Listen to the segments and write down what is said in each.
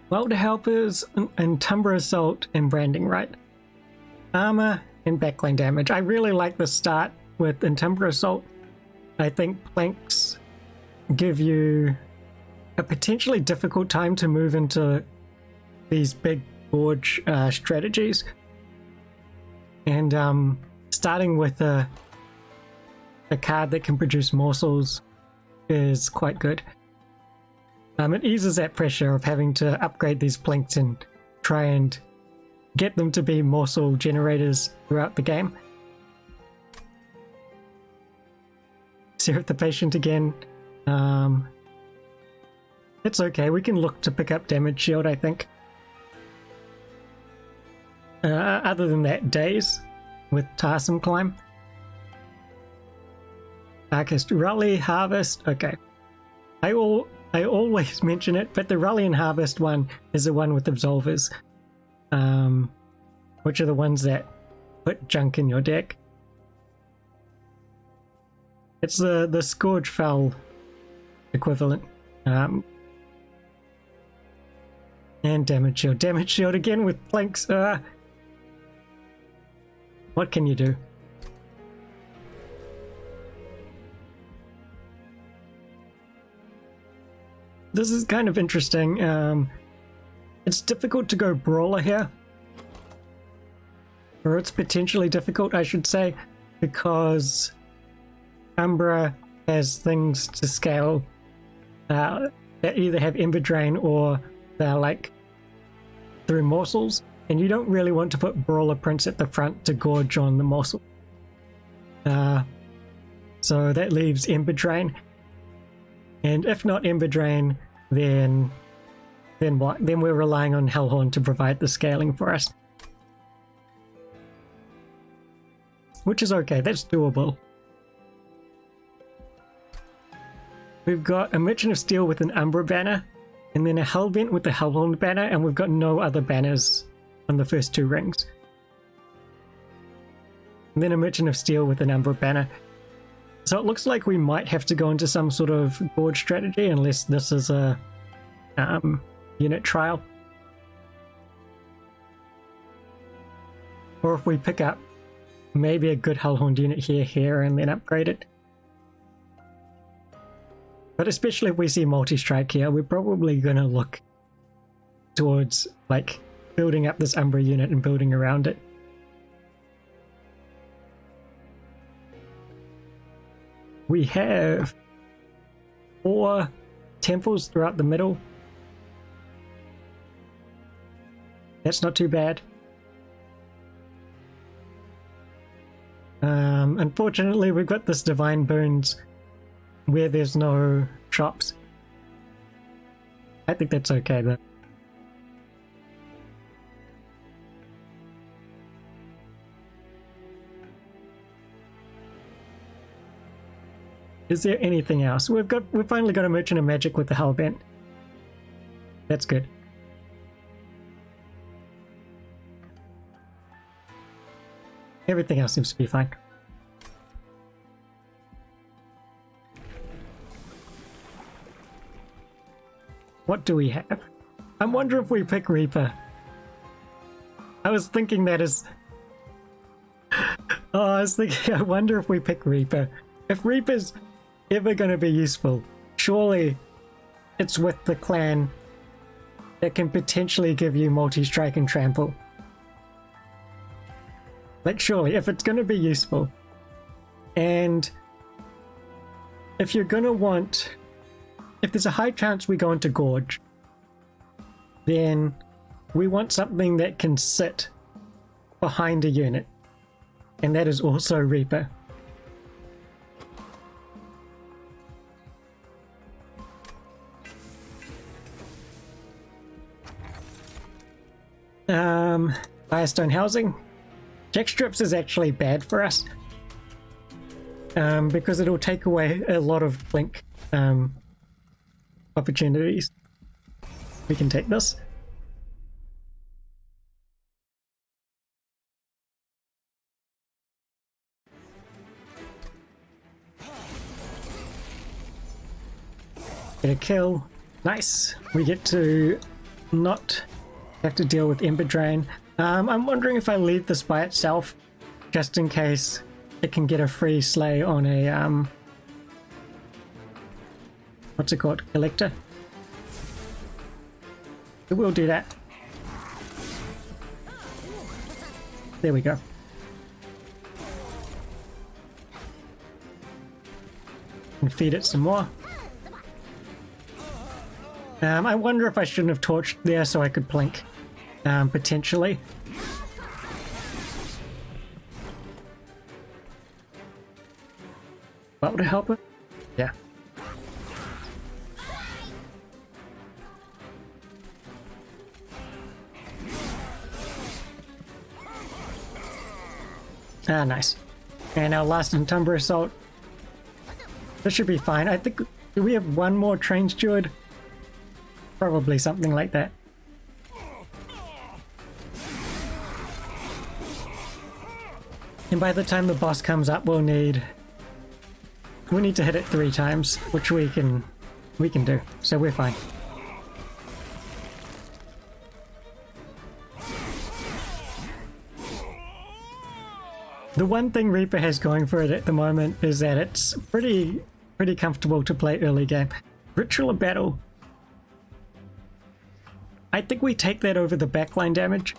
Welder helpers and timber assault and branding, right? Armor and backline damage. I really like the start with timber assault. I think Plinks give you a potentially difficult time to move into these big gorge strategies, and starting with a card that can produce morsels is quite good. It eases that pressure of having to upgrade these Plinks and try and get them to be morsel generators throughout the game. Syrup the patient again. It's okay, we can look to pick up damage shield, I think. Other than that, days with Tarsum Climb. Darkest Rally, Harvest, okay. I always mention it, but the Rally and Harvest one is the one with Absolvers, which are the ones that put junk in your deck. It's the Scourge Fell equivalent. And damage shield. Damage shield again with Plinks. What can you do? This is kind of interesting. It's difficult to go Brawler here. Or it's potentially difficult, I should say, because Umbra has things to scale that either have Ember Drain or they're like through morsels, and you don't really want to put Brawler Prince at the front to gorge on the morsel. So that leaves Ember Drain, and if not Ember Drain, then what? Then we're relying on Hellhorned to provide the scaling for us, which is okay. That's doable. We've got a Merchant of Steel with an Umbra banner, and then a Hellbent with the Hellhorned banner, and we've got no other banners on the first two rings. And then a Merchant of Steel with an Umbra banner. So it looks like we might have to go into some sort of gorge strategy, unless this is a unit trial. Or if we pick up maybe a good Hellhorned unit here, and then upgrade it. But especially if we see multi-strike here, we're probably going to look towards like building up this Umbra unit and building around it. We have 4 temples throughout the middle. That's not too bad. Unfortunately, we've got this Divine Boons where there's no shops. I think that's okay though. Is there anything else? We've finally got a Merchant of Magic with the Hellbent. That's good. Everything else seems to be fine. What do we have? I'm wondering if we pick Reaper. I was thinking that is... Oh, I was thinking, I wonder if we pick Reaper. If Reaper's ever going to be useful, surely it's with the clan that can potentially give you multi-strike and trample. Like, surely, if it's going to be useful. And if you're going to want... If there's a high chance we go into Gorge, then we want something that can sit behind a unit. And that is also Reaper. Firestone Housing. Jack Strips is actually bad for us. Because it'll take away a lot of blink opportunities. We can take this. Get a kill. Nice. We get to not have to deal with Ember Drain. I'm wondering if I leave this by itself, just in case it can get a free slay on a, what's it called? Collector. It will do that. There we go. And feed it some more. I wonder if I shouldn't have torched there so I could plink, potentially. What would help it? Yeah. Ah, nice. And our last Umbra Assault. This should be fine. I think, do we have one more Train Steward? Probably something like that. And by the time the boss comes up, we'll need to hit it 3 times, which we can do. So we're fine. The one thing Reaper has going for it at the moment is that it's pretty comfortable to play early game. Ritual of Battle. I think we take that over the backline damage.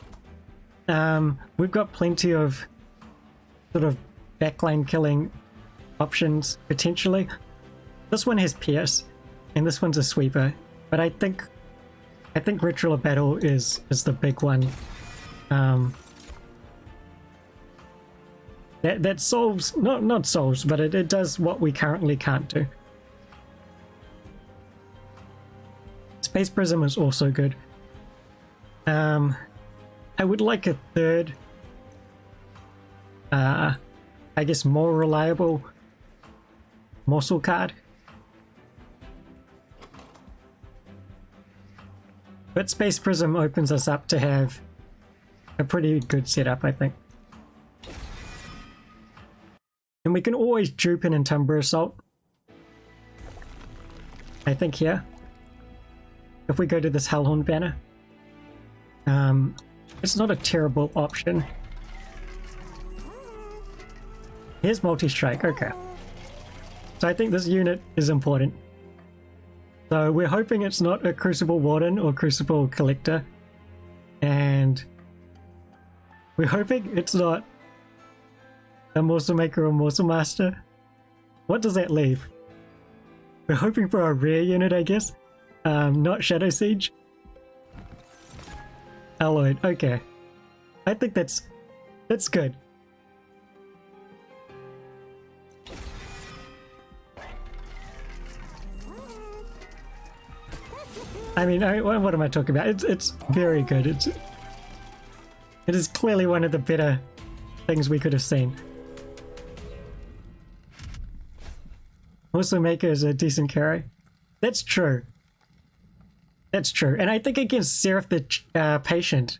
We've got plenty of sort of backline killing options potentially. This one has Pierce, and this one's a sweeper. But I think Ritual of Battle is the big one. That solves not solves, but it does what we currently can't do. Space Prism is also good. I would like a third, I guess more reliable morsel card. But Space Prism opens us up to have a pretty good setup, I think. And we can always dupe an Umbra Assault. I think here. If we go to this Hellhorned banner. It's not a terrible option. Here's multi-strike, okay. So I think this unit is important. So we're hoping it's not a Crucible Warden or Crucible Collector. And we're hoping it's not a Morsel Maker or Morsel Master. What does that leave? We're hoping for a rare unit, I guess. Not Shadow Siege. Alloyed, okay. I think that's good. I mean, what am I talking about? It's very good. It is clearly one of the better things we could have seen. Also, Maker is a decent carry. That's true. That's true. And I think against Seraph the Patient,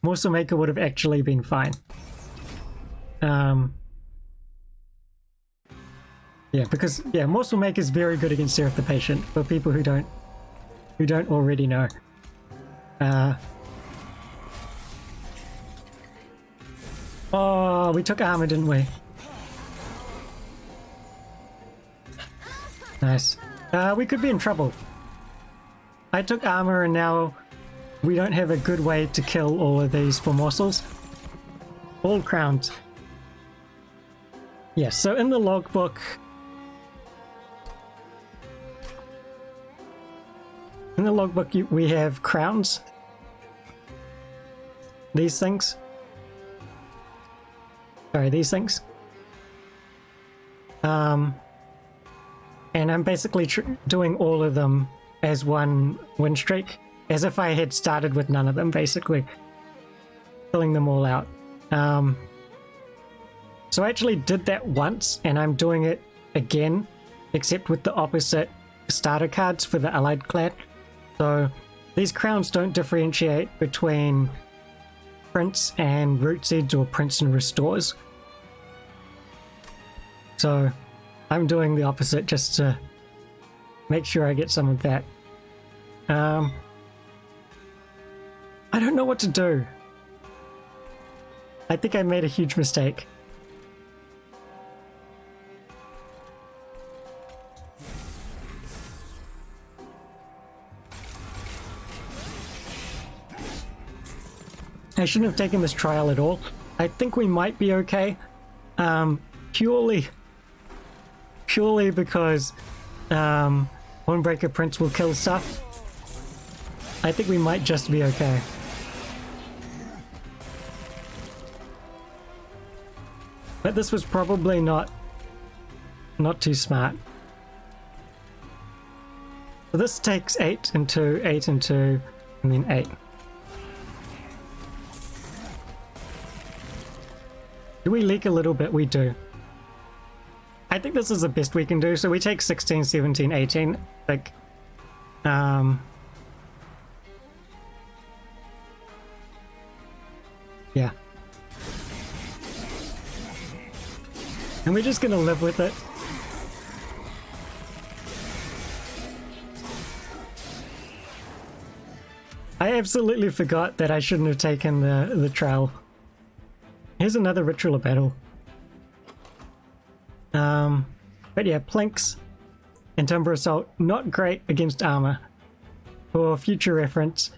Morsel Maker would have actually been fine. Yeah, because Morsel Maker is very good against Seraph the Patient for people who don't already know. Oh, we took armor, didn't we? Nice. We could be in trouble. I took armor and now we don't have a good way to kill all of these for morsels. All crowns. Yes, so in the logbook... In the logbook we have crowns. These things. Sorry, these things. And I'm basically doing all of them as one win streak, as if I had started with none of them, basically. Filling them all out. So I actually did that once, and I'm doing it again, except with the opposite starter cards for the allied clan. So these crowns don't differentiate between Prince and Rootseeds or Prince and Restores. So I'm doing the opposite just to make sure I get some of that. I don't know what to do. I think I made a huge mistake. I shouldn't have taken this trial at all. I think we might be okay. Purely because Hornbreaker Prince will kill stuff. I think we might just be okay. But this was probably not too smart. So this takes 8 and 2, 8 and 2, and then 8. Do we leak a little bit? We do. I think this is the best we can do. So we take 16, 17, 18. Like, yeah. And we're just gonna live with it. I absolutely forgot that I shouldn't have taken the trowel. Here's another ritual of battle. But yeah, Plinks and Timber Assault, not great against armor. For future reference.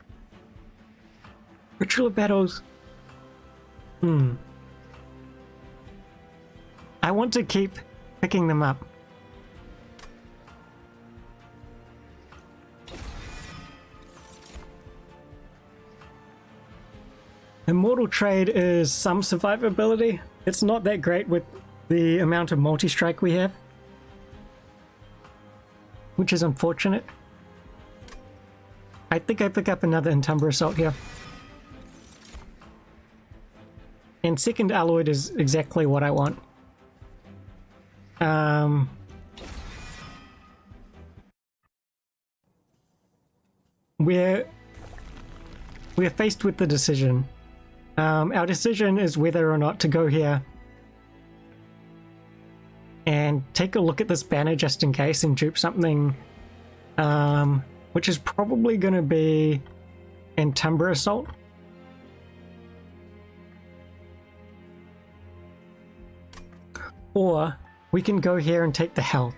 Ritual of battles. I want to keep picking them up. Immortal Trade is some survivability. It's not that great with the amount of multi-strike we have, which is unfortunate. I think I pick up another Entumber Assault here. And second Alloyed is exactly what I want. We're faced with the decision. Our decision is whether or not to go here and take a look at this banner just in case and dupe something, which is probably going to be Entumber Assault. Or we can go here and take the health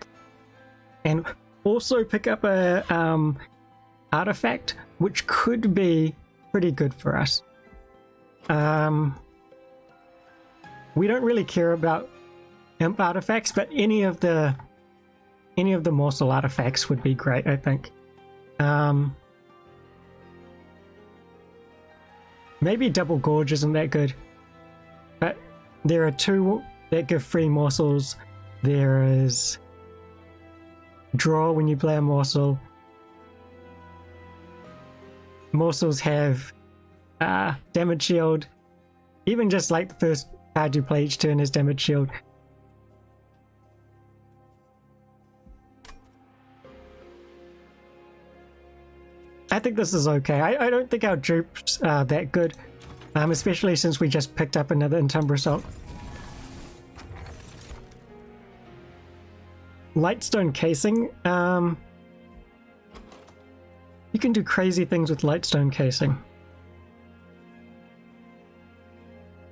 and also pick up a artifact, which could be pretty good for us. We don't really care about imp artifacts, but any of the morsel artifacts would be great, I think. Maybe Double Gorge isn't that good, but there are 2 that give free morsels. There is draw when you play a morsel. Morsels have damage shield. Even just like the first card you play each turn is damage shield. I think this is okay. I don't think our dupes are that good, especially since we just picked up another Entumber Assault. Lightstone Casing. You can do crazy things with Lightstone Casing.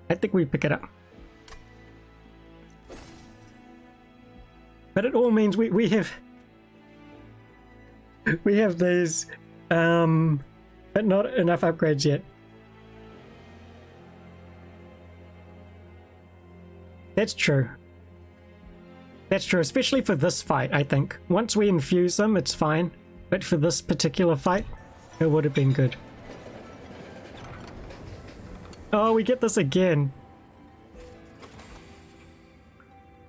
I think we pick it up. But it all means we have these, but not enough upgrades yet. That's true. That's true, especially for this fight, I think. Once we infuse them, it's fine. But for this particular fight, it would have been good. Oh, we get this again.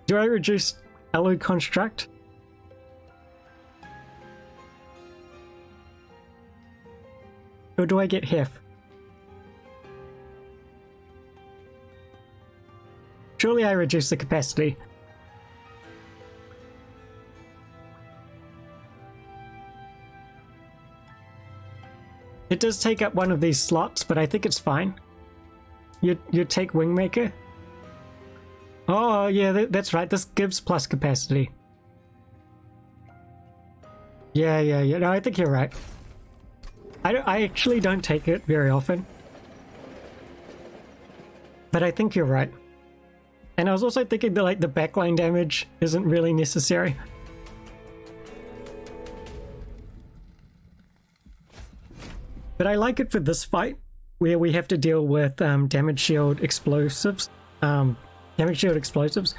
Do I reduce Alloy Construct? Or do I get Hef? Surely I reduce the capacity. It does take up one of these slots, but I think it's fine. You take Wingmaker? Oh, yeah, that's right. This gives plus capacity. Yeah. No, I think you're right. I actually don't take it very often. But I think you're right. And I was also thinking that like the backline damage isn't really necessary. But I like it for this fight, where we have to deal with damage shield explosives. Damage shield explosives.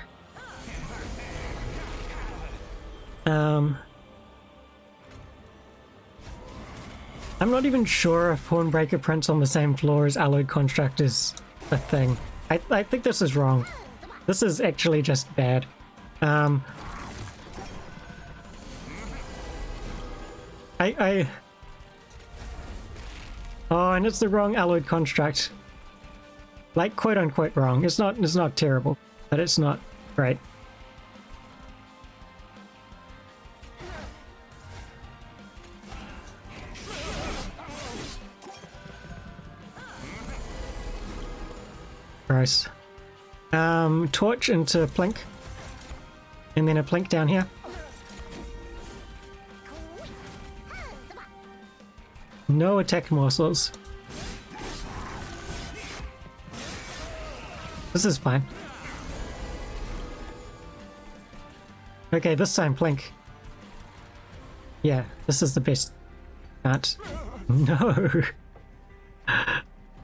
I'm not even sure if Hornbreaker Prince on the same floor as Alloyed Construct is a thing. I think this is wrong. This is actually just bad. Oh, and it's the wrong Alloyed Construct. Like, quote unquote wrong. It's not terrible, but it's not great. Gross. Torch into Plink. And then a Plink down here. No attack morsels. This is fine. Okay, this time Plink. Yeah, this is the best. Can't. No.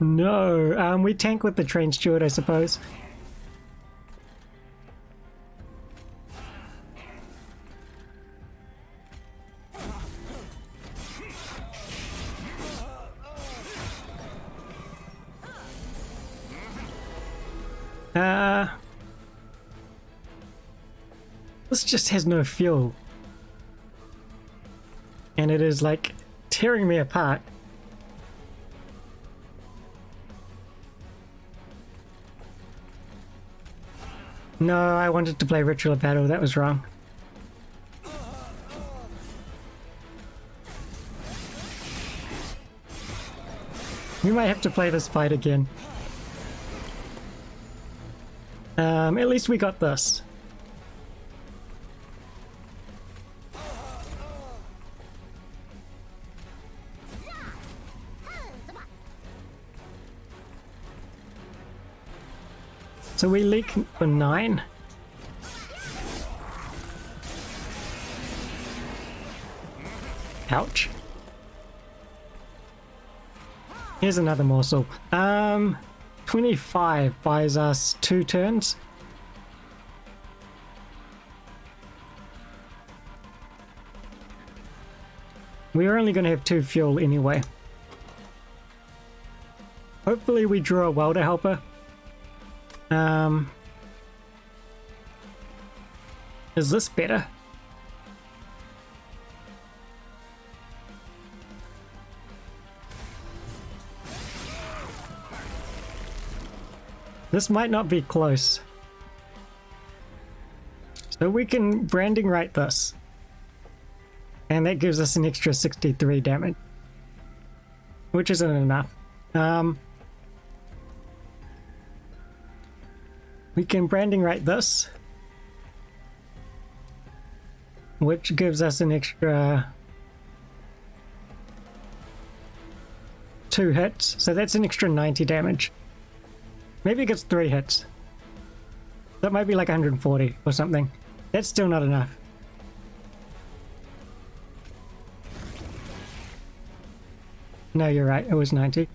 No. We tank with the train steward, I suppose. This just has no fuel. And it is like tearing me apart. No, I wanted to play Ritual of Battle, that was wrong. We might have to play this fight again. At least we got this. So we leak for 9. Ouch. Here's another morsel. 25 buys us 2 turns. We're only going to have 2 fuel anyway. Hopefully we draw a welder helper. Is this better? This might not be close. So we can branding right this. And that gives us an extra 63 damage. Which isn't enough. We can branding right this. Which gives us an extra 2 hits. So that's an extra 90 damage. Maybe it gets 3 hits. That might be like 140 or something. That's still not enough. No, you're right. It was 90.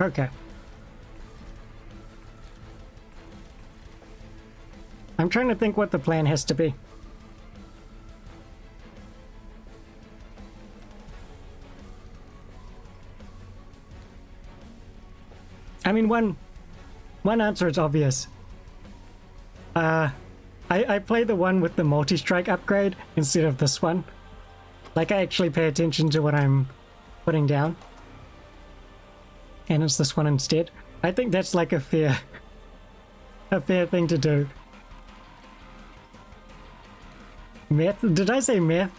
Okay. I'm trying to think what the plan has to be. I mean, one answer is obvious. I play the one with the multi-strike upgrade instead of this one. Like, I actually pay attention to what I'm putting down. And it's this one instead. I think that's like a fair thing to do. Meth? Did I say meth?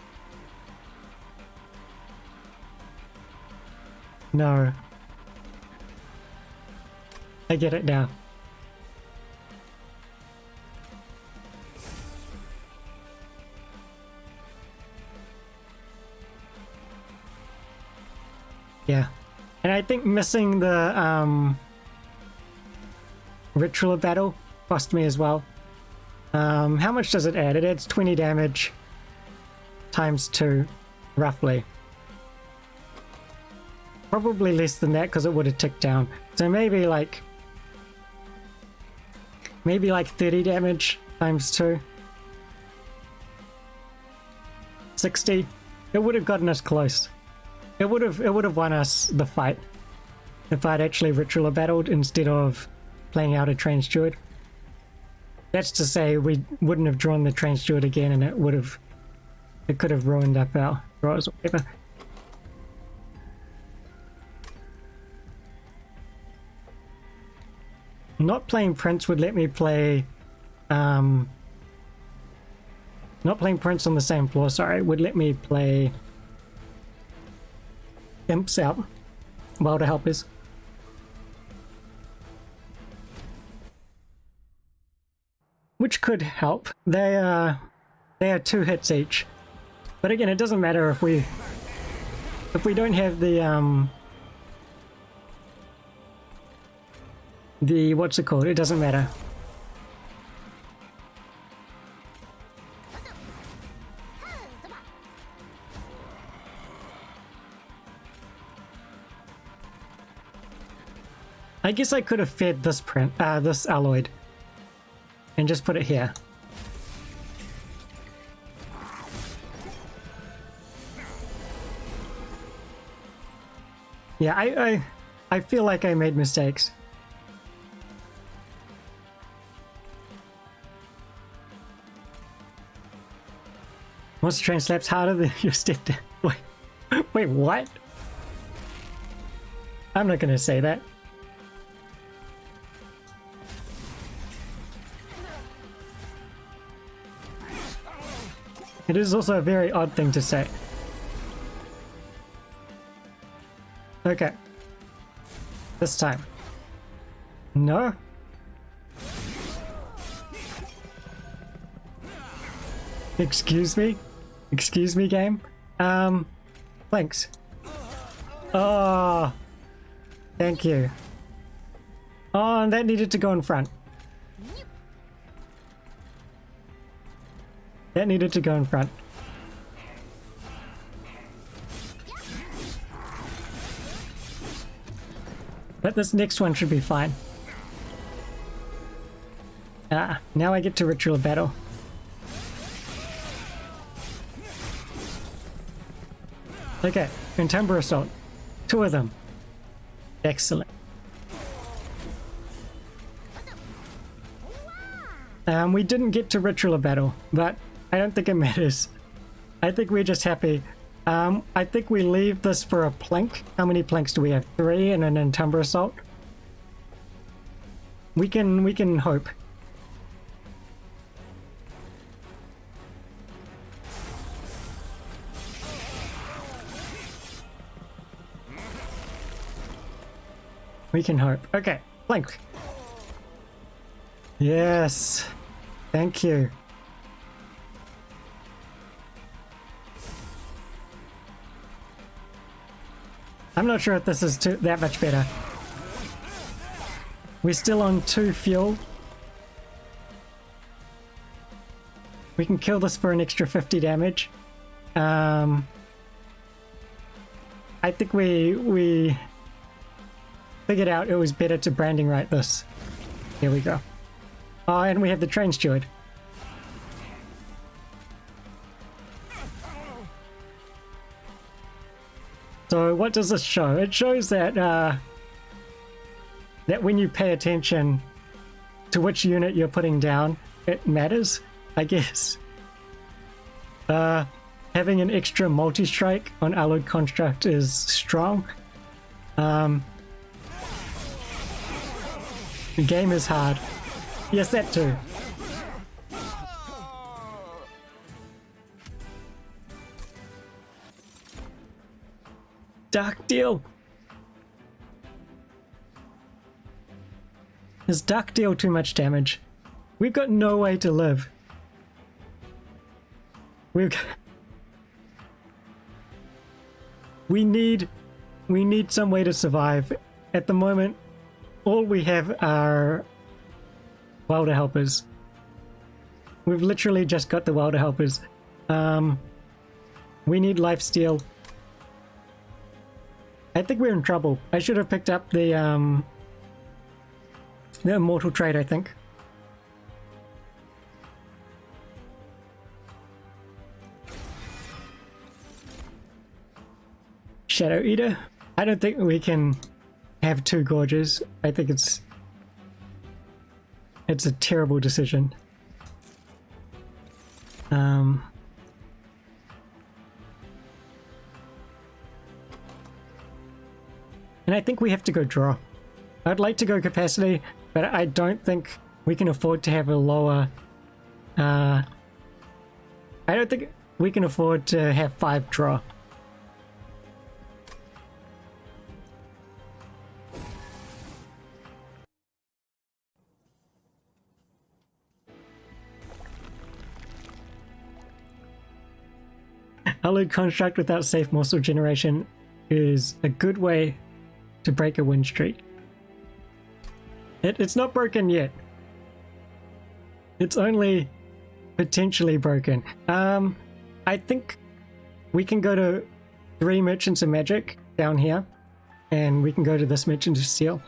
No. I get it now. Yeah. And I think missing the Ritual of Battle cost me as well. How much does it add? It adds 20 damage times 2, roughly. Probably less than that because it would have ticked down. So maybe like 30 damage times 2. 60. It would have gotten us close. It would have won us the fight if I'd actually Ritual of Battled instead of playing out a Train Steward. That's to say we wouldn't have drawn the Train Steward again, and it could have ruined up our draws or whatever. Not playing Prince would let me play not playing Prince on the same floor, sorry, would let me play Imps out. Wilder Helpers. Which could help. They are 2 hits each. But again, it doesn't matter if we don't have the what's it called? It doesn't matter. I guess I could have fed this this alloyed and just put it here. Yeah, I feel like I made mistakes. Monster Train slaps harder than your stepdad. Wait, what? I'm not gonna say that. It is also a very odd thing to say. Okay. This time. No? Excuse me? Excuse me, game? Plinks. Oh. Thank you. Oh, and that needed to go in front. That needed to go in front. But this next one should be fine. Ah, now I get to Ritual of Battle. Okay, and Timber Assault. 2 of them. Excellent. We didn't get to Ritual of Battle, but I don't think it matters. I think we're just happy. I think we leave this for a Plink. How many Plinks do we have? 3 and an Timber Assault. We can hope. We can hope. Okay, Plink. Yes. Thank you. I'm not sure if this is that much better. We're still on 2 fuel. We can kill this for an extra 50 damage. I think we figured out it was better to branding right this. Here we go. Oh, and we have the Train Steward. So what does this show? It shows that that when you pay attention to which unit you're putting down, it matters, I guess. Having an extra multi-strike on Alloyed Construct is strong. The game is hard. Yes, that too. Dark Deal. Is Dark Deal too much damage? We've got no way to live. We need We need some way to survive. At the moment, all we have are welder helpers. We've literally just got the welder helpers. We need lifesteal. I think we're in trouble. I should have picked up the immortal trade, I think. Shadow Eater. I don't think we can have 2 gorges. I think it's a terrible decision. And I think we have to go draw. I'd like to go capacity, but I don't think we can afford to have a lower... I don't think we can afford to have 5 draw. Alloyed construct without safe morsel generation is a good way to break a win streak. It's not broken yet. It's only potentially broken. I think we can go to 3 Merchants of Magic down here, and we can go to this Merchant of Steel.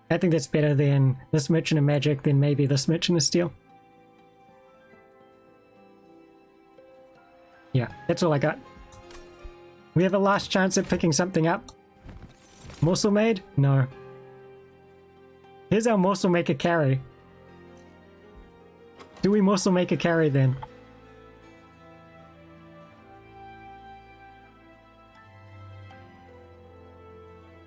I think that's better than this Merchant of Magic, then maybe this Merchant of Steel. Yeah, that's all I got. We have a last chance at picking something up. Morsel Maid? No. Here's our Morsel Maker carry. Do we Morsel Maker carry then?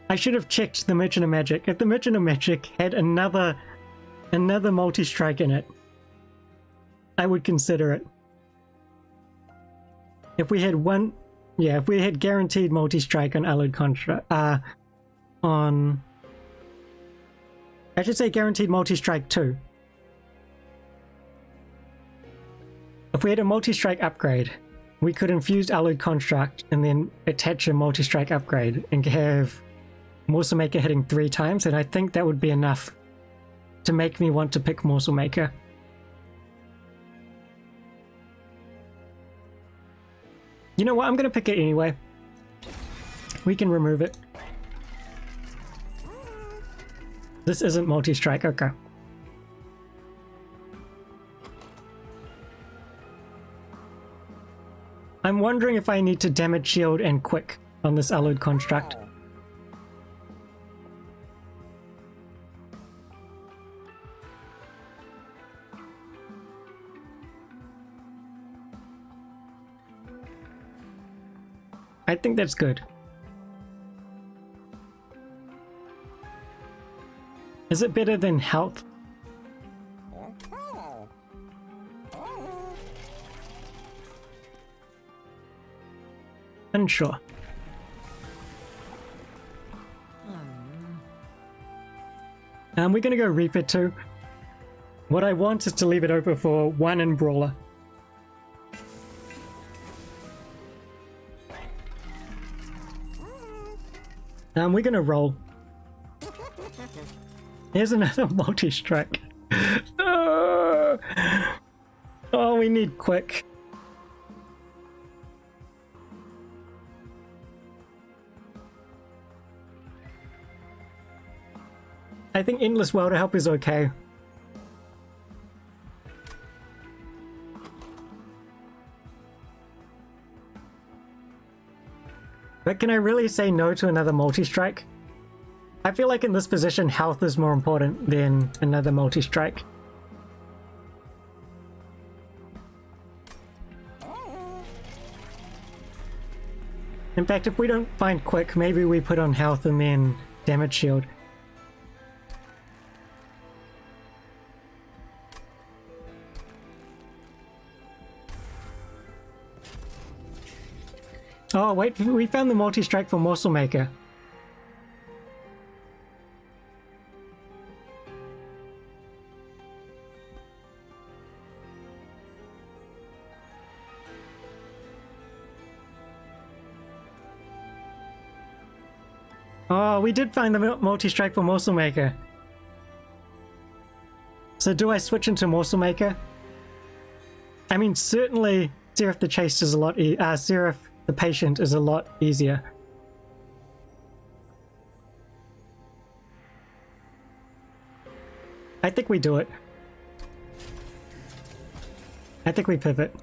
I should have checked the Merchant of Magic. If the Merchant of Magic had another multi-strike in it, I would consider it. If we had one... Yeah, if we had guaranteed multi-strike on Alloyed Construct, I should say guaranteed multi-strike 2. If we had a multi-strike upgrade, we could infuse Alloyed Construct and then attach a multi-strike upgrade and have Morsel Maker hitting 3 times, and I think that would be enough to make me want to pick Morsel Maker. You know what? I'm going to pick it anyway. We can remove it. This isn't multi-strike. Okay. I'm wondering if I need to damage shield and quick on this Alloyed Construct. I think that's good. Is it better than health? Unsure. We're gonna go Reaper too. What I want is to leave it open for 1 in Brawler. We're gonna roll. Here's another multi-strike. Oh, we need quick. I think Endless Welder Help is okay. But can I really say no to another multi-strike? I feel like in this position, health is more important than another multi-strike. In fact, if we don't find quick, maybe we put on health and then damage shield. Oh wait, we found the multi-strike for Morsel Maker. Oh, we did find the multi-strike for Morsel Maker. So do I switch into Morsel Maker? I mean, certainly Seraph the Chased is a lot Seraph the Patient is a lot easier. I think we do it. I think we pivot.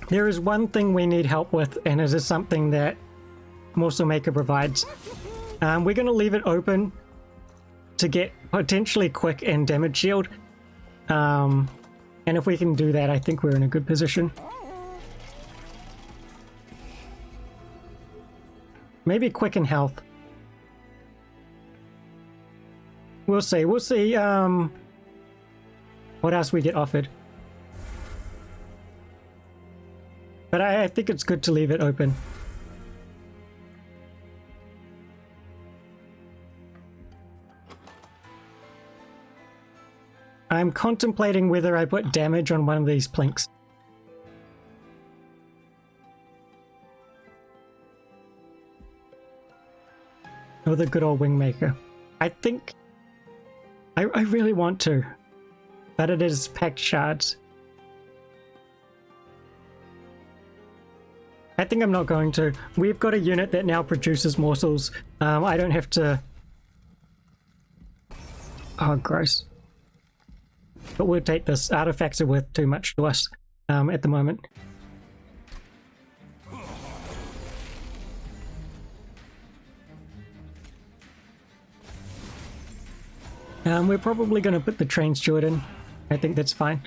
There is one thing we need help with, and it is something that Morsel Maker provides. We're going to leave it open to get potentially quick and damage shield. And if we can do that, I think we're in a good position. Maybe quick and health. We'll see. We'll see what else we get offered. But I think it's good to leave it open. I'm contemplating whether I put damage on one of these plinks. Or the good old Wingmaker. I think I really want to, but it is packed shards. I think I'm not going to. We've got a unit that now produces morsels. I don't have to... Oh, gross. But we'll take this. Artifacts are worth too much to us at the moment. We're probably going to put the train steward in. I think that's fine.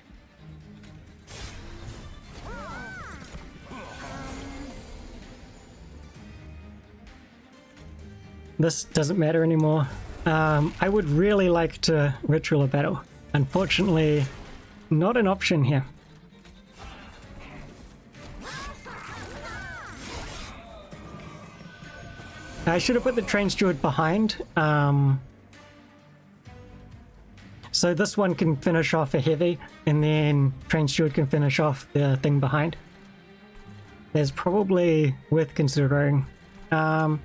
This doesn't matter anymore. I would really like to ritual a battle. Unfortunately, not an option here. I should have put the train steward behind. So this one can finish off a heavy, and then train steward can finish off the thing behind. That's probably worth considering. I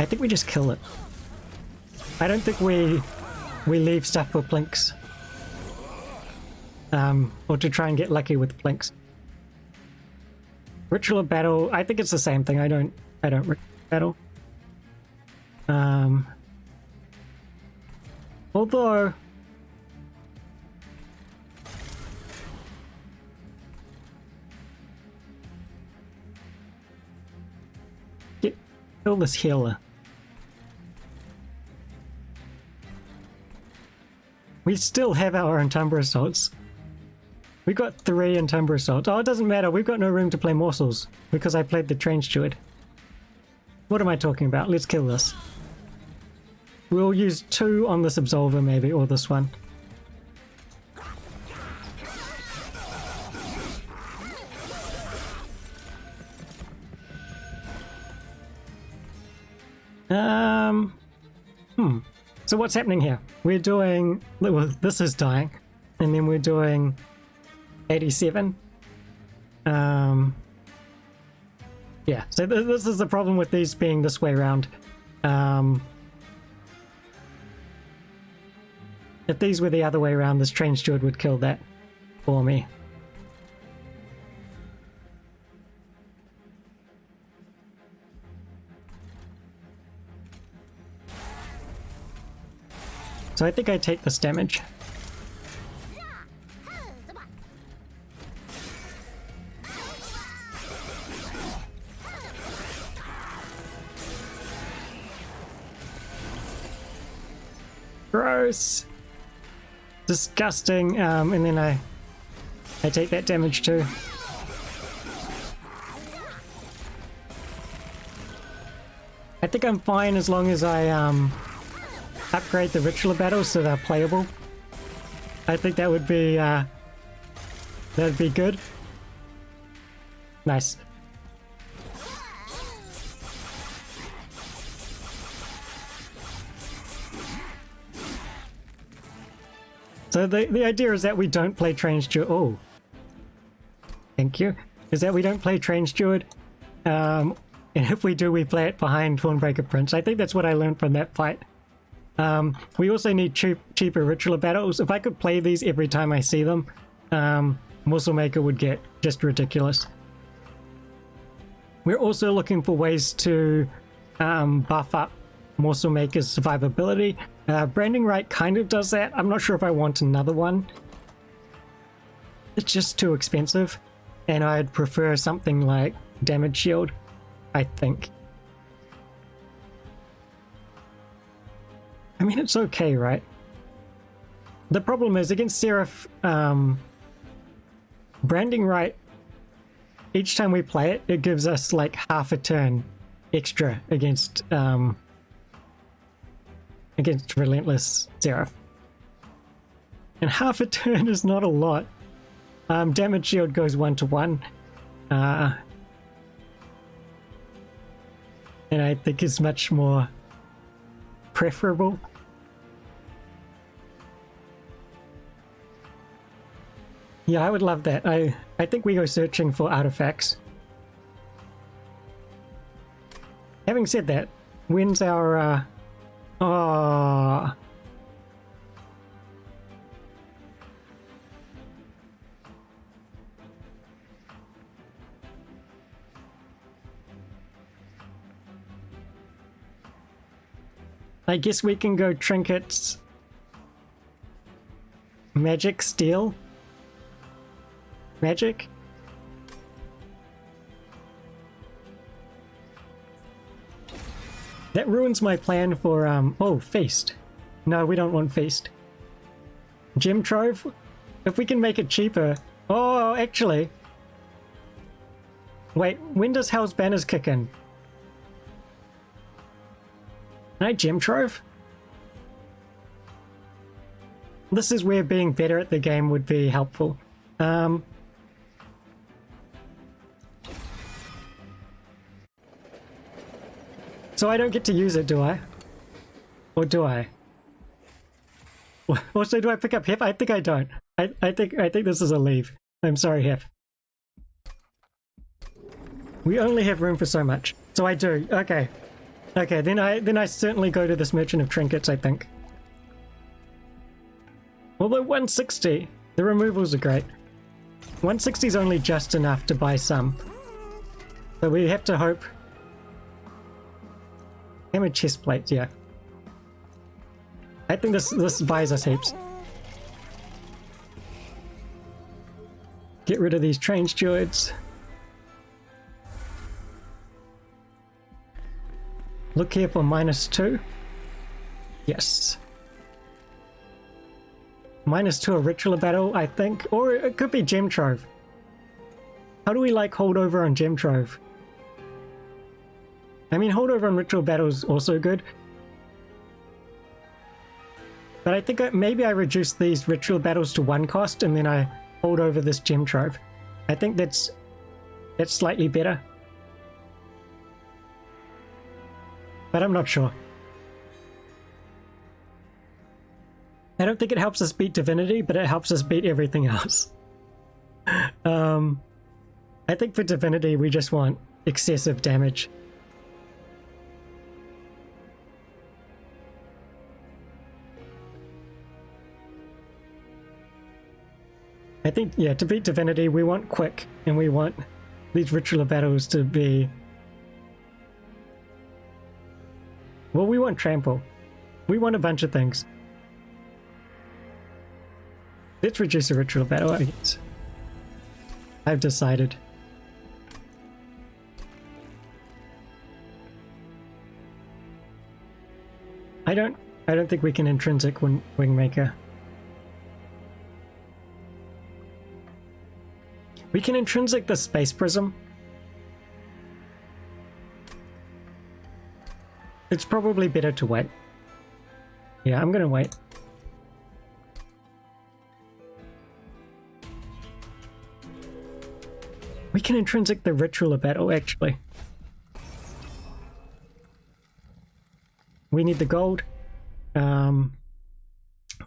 think we just kill it. I don't think we leave stuff for Plinks. Or to try and get lucky with Plinks. Ritual of battle, I think it's the same thing. I don't ritual battle. Although kill this healer. We still have our Umbra assaults. We got 3 Umbra assaults. Oh, it doesn't matter. We've got no room to play morsels because I played the train steward. What am I talking about? Let's kill this. We'll use 2 on this absolver maybe, or this one. So what's happening here? We're doing, well, this is dying, and then we're doing 87. Yeah, so this is the problem with these being this way around. If these were the other way around, this train steward would kill that for me. So I think I take this damage. Gross. Disgusting. And then I take that damage too. I think I'm fine as long as I upgrade the ritual battles so they're playable. I think that would be good. Nice. So the idea is that we don't play Train Steward. Oh, thank you. Is that we don't play Train Steward. And if we do, we play it behind Hornbreaker Prince. I think that's what I learned from that fight. We also need cheaper ritual battles. If I could play these every time I see them, Morsel Maker would get just ridiculous. We're also looking for ways to buff up Morsel Maker's survivability. Branding Right kind of does that. I'm not sure if I want another one. It's just too expensive, and I'd prefer something like Damage Shield, I think. I mean, it's okay, right? The problem is, against Seraph, Branding Right, each time we play it, it gives us like half a turn extra against Relentless Seraph. And half a turn is not a lot. Damage Shield goes 1-to-1. And I think is much more preferable. Yeah, I would love that. I think we go searching for artifacts. Having said that, when's our oh, I guess we can go trinkets, magic, steel, magic. That ruins my plan for, oh, Feast. No, we don't want Feast. Gem Trove? If we can make it cheaper. Oh, actually. Wait, when does Hell's Banners kick in? Can I Gem Trove? This is where being better at the game would be helpful. So I don't get to use it, do I? Or do I? Also, do I pick up Hep? I think I don't. I think this is a leave. I'm sorry, Hep. We only have room for so much. So I do. Okay. Okay, then I certainly go to this Merchant of Trinkets, I think. Although 160, the removals are great. 160 is only just enough to buy some. So we have to hope. Hammer chest plate, yeah. I think this buys us heaps. Get rid of these train stewards. Look here for -2. Yes. -2 a ritual battle, I think. Or it could be Gem Trove. How do we like holdover on Gem Trove? I mean, holdover on ritual battle is also good. But I think maybe I reduce these ritual battles to 1 cost and then I hold over this Gem Trove. I think that's slightly better. But I'm not sure. I don't think it helps us beat Divinity, but it helps us beat everything else. I think for Divinity we just want excessive damage. I think, yeah, to beat Divinity, we want quick, and we want these ritual battles to be... Well, we want trample. We want a bunch of things. Let's reduce the ritual battle, I guess. I've decided. I don't think we can intrinsic Wingmaker. We can intrinsic the Space Prism. It's probably better to wait. Yeah, I'm gonna wait. We can intrinsic the Ritual Battle, actually. We need the gold.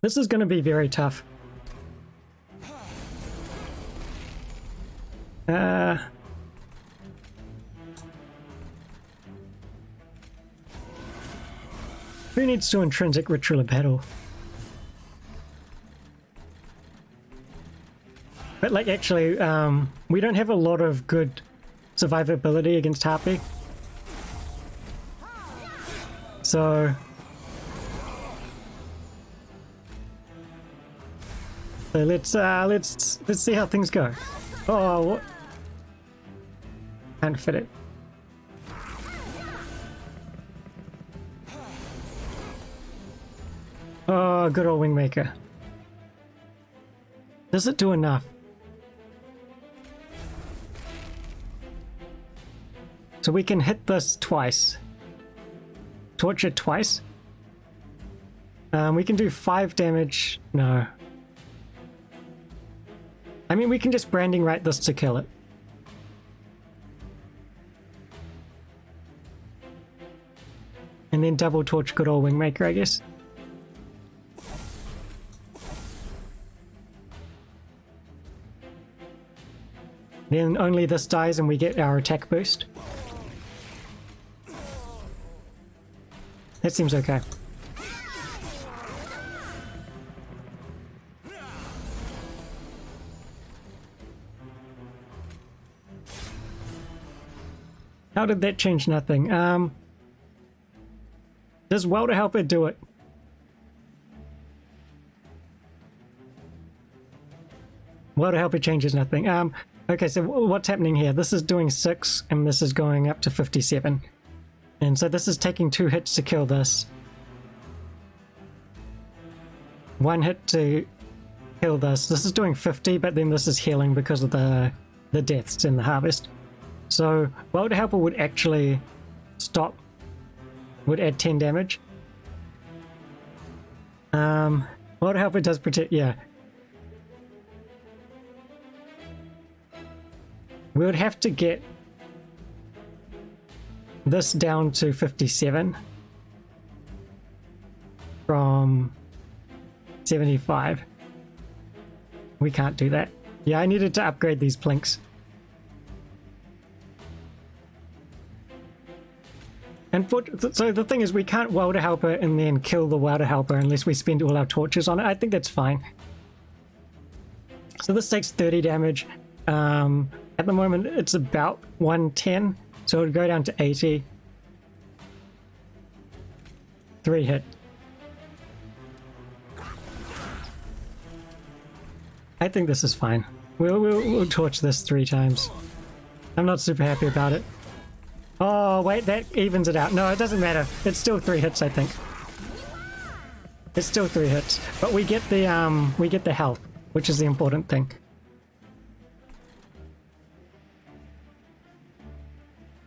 This is going to be very tough. Who needs to intrinsic ritual of battle? But like actually, we don't have a lot of good survivability against Harpy. So let's see how things go. Oh, what? Can't fit it. Oh, good old Wingmaker. Does it do enough? So we can hit this twice. Torch it twice. We can do 5 damage. No. I mean, we can just branding right this to kill it. And then double torch good old Wingmaker, I guess. Then only this dies and we get our attack boost. That seems okay. How did that change nothing? Does Welder Helper do it? Welder Helper changes nothing. Okay, so what's happening here? This is doing 6 and this is going up to 57. And so this is taking 2 hits to kill this. 1 hit to kill this. This is doing 50, but then this is healing because of the deaths in the harvest. So Welder Helper would actually stop, would add 10 damage. Welder Helper does protect, yeah. We would have to get this down to 57 from 75. We can't do that. Yeah, I needed to upgrade these Plinks. And so the thing is, we can't Welder Helper and then kill the Welder Helper unless we spend all our torches on it. I think that's fine. So this takes 30 damage. At the moment, it's about 110. So it would go down to 80. 3 hit. I think this is fine. We'll torch this 3 times. I'm not super happy about it. Oh wait, that evens it out. No, it doesn't matter. It's still 3 hits, I think. It's still 3 hits, but we get the health, which is the important thing.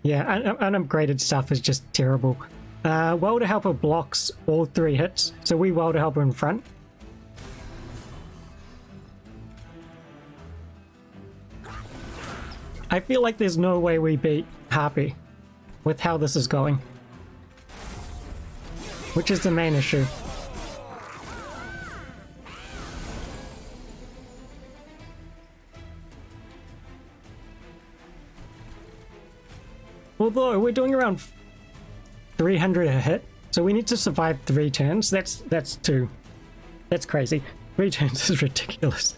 Yeah, unupgraded stuff is just terrible. Welder Helper blocks all 3 hits, so we Welder Helper in front. I feel like there's no way we beat Harpy with how this is going, which is the main issue. Although we're doing around 300 a hit, so we need to survive 3 turns. That's crazy. 3 turns is ridiculous.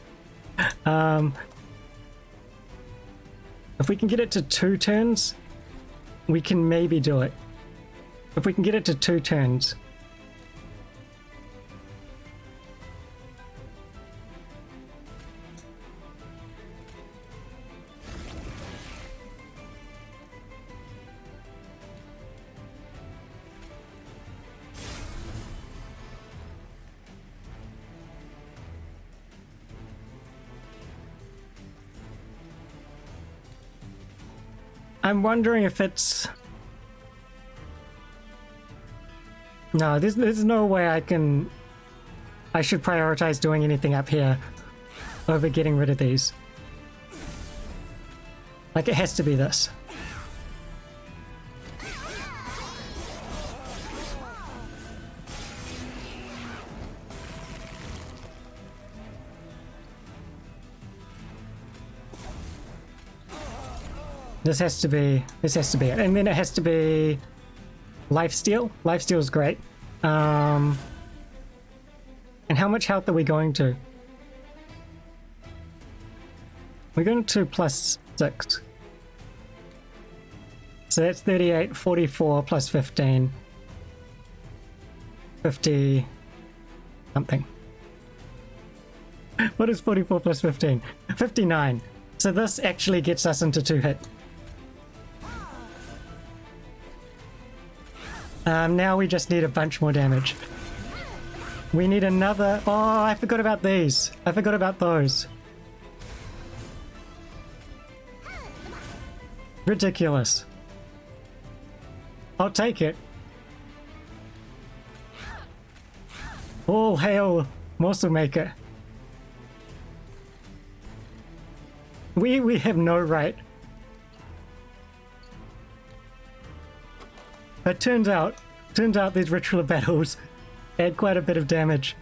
If we can get it to 2 turns, we can maybe do it. If we can get it to 2 turns. I'm wondering if it's... No, there's no way I should prioritize doing anything up here over getting rid of these. Like, it has to be this. This has to be it. And then it has to be lifesteal. Lifesteal is great. And how much health are we going to? We're going to +6. So that's 38, 44 plus 15. 50 something. What is 44 plus 15? 59. So this actually gets us into 2-hit. Now we just need a bunch more damage. We need another... Oh, I forgot about these. I forgot about those. Ridiculous. I'll take it. All hail Morsel Maker. We have no right. It turns out these ritual battles add quite a bit of damage.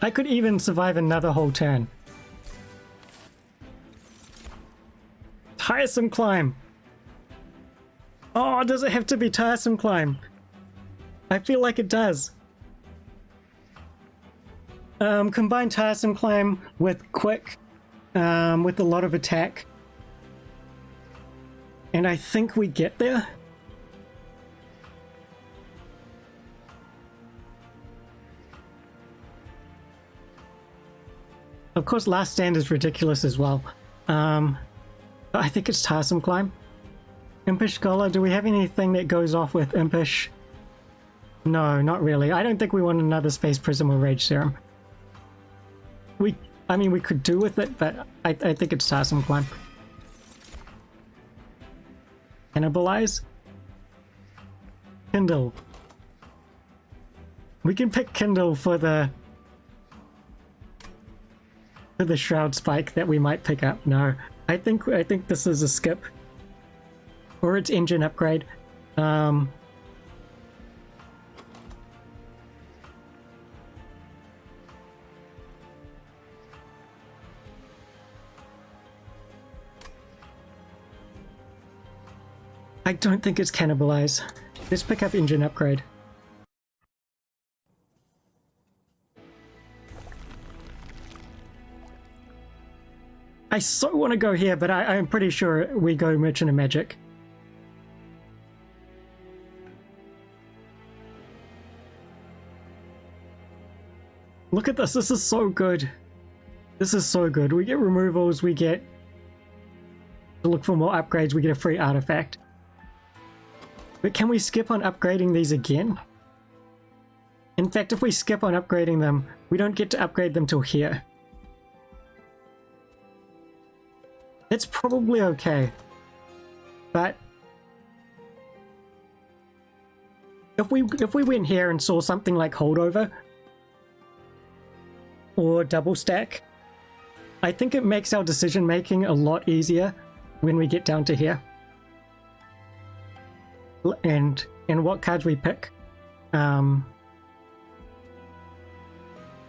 I could even survive another whole turn. Tiresome climb. Oh, does it have to be tiresome climb? I feel like it does. Combine tiresome climb with quick, with a lot of attack. And I think we get there. Of course, Last Stand is ridiculous as well. But I think it's tiresome climb. Impish Scholar, do we have anything that goes off with Impish? No, not really. I don't think we want another Space Prism or Rage Serum. I mean, we could do with it, but I think it's tiresome climb. Cannibalize? Kindle. We can pick Kindle for the Shroud Spike that we might pick up. No, I think this is a skip. Or it's engine upgrade. I don't think it's cannibalize. Let's pick up engine upgrade. I so want to go here, but I'm pretty sure we go Merchant of Magic. Look at this. This is so good. This is so good. We get removals. We get to look for more upgrades. We get a free artifact. But can we skip on upgrading these again? In fact, if we skip on upgrading them, we don't get to upgrade them till here. It's probably okay. But if we went here and saw something like Holdover or Double Stack, I think it makes our decision making a lot easier when we get down to here. And what cards we pick. It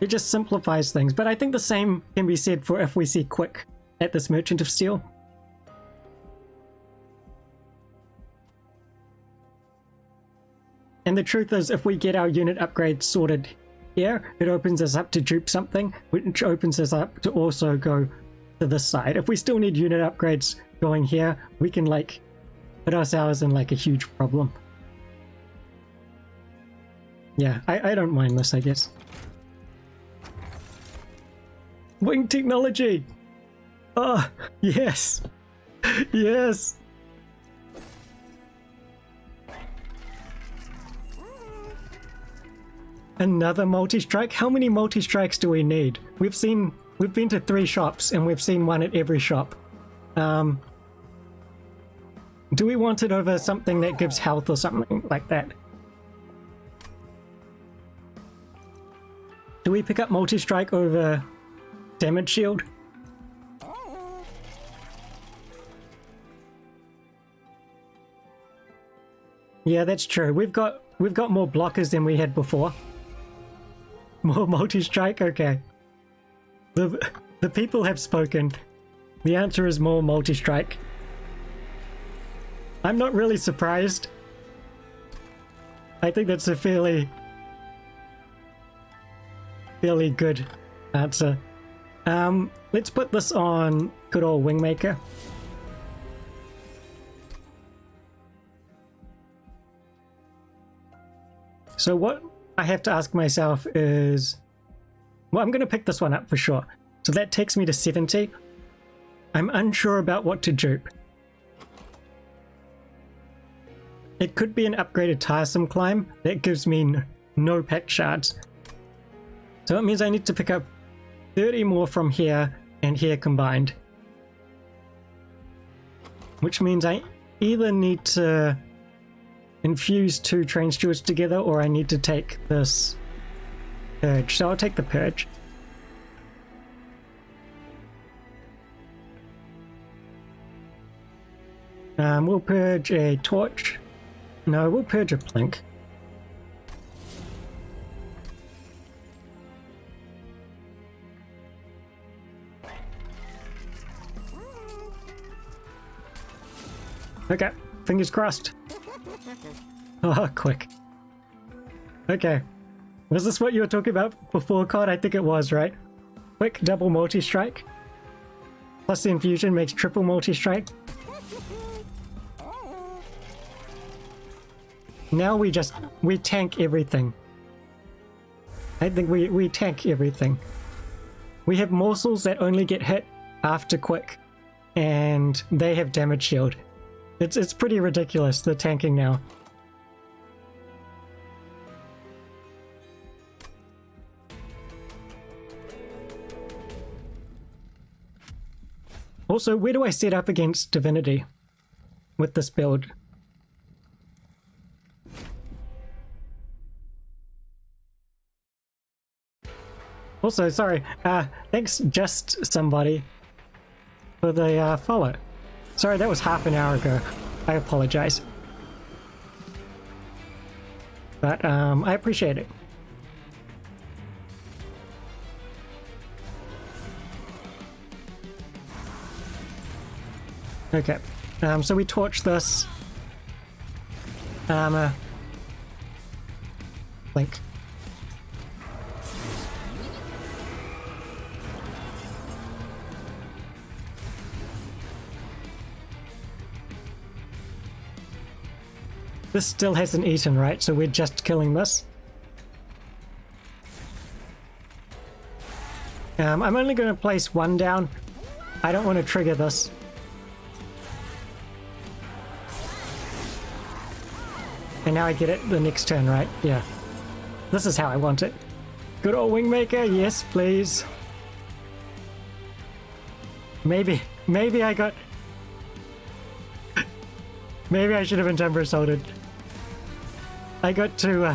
just simplifies things. But I think the same can be said for if we see Quick at this Merchant of Steel. And the truth is, if we get our unit upgrades sorted here, it opens us up to dupe something, which opens us up to also go to this side. If we still need unit upgrades going here, we can like put ourselves in like a huge problem. Yeah, I don't mind this, I guess. Wing technology! Oh, yes! Yes! Another multi-strike? How many multi-strikes do we need? We've been to 3 shops and we've seen one at every shop. Do we want it over something that gives health or something like that? Do we pick up multi-strike over damage shield? Yeah, that's true. We've got more blockers than we had before. More multi-strike? Okay. The people have spoken. The answer is more multi-strike. I'm not really surprised. I think that's a fairly good answer. Let's put this on good old Wingmaker. So what I have to ask myself is, well, I'm going to pick this one up for sure. So that takes me to 70. I'm unsure about what to dupe. It could be an upgraded tiresome climb that gives me no pack shards. So it means I need to pick up 30 more from here and here combined. Which means I either need to infuse 2 train stewards together, or I need to take this purge. So I'll take the purge. We'll purge a torch. No, we'll purge a plink. Okay, fingers crossed. Oh, quick. Okay. Was this what you were talking about before, COD? I think it was, right? Quick double multi-strike. Plus the infusion makes triple multi-strike. Now we tank everything. I think we tank everything. We have morsels that only get hit after quick, and they have damage shield. It's pretty ridiculous, the tanking now. Also, where do I set up against Divinity with this build? Also, sorry, thanks just somebody for the follow. Sorry, that was half an hour ago. I apologize. But I appreciate it. Okay, so we torch this. Armor. Blink. This still hasn't eaten, right? So we're just killing this. I'm only going to place 1 down. I don't want to trigger this. And now I get it the next turn, right? Yeah. This is how I want it. Good old Wingmaker, yes, please. Maybe I got... Maybe I should have been temper assaulted. I got too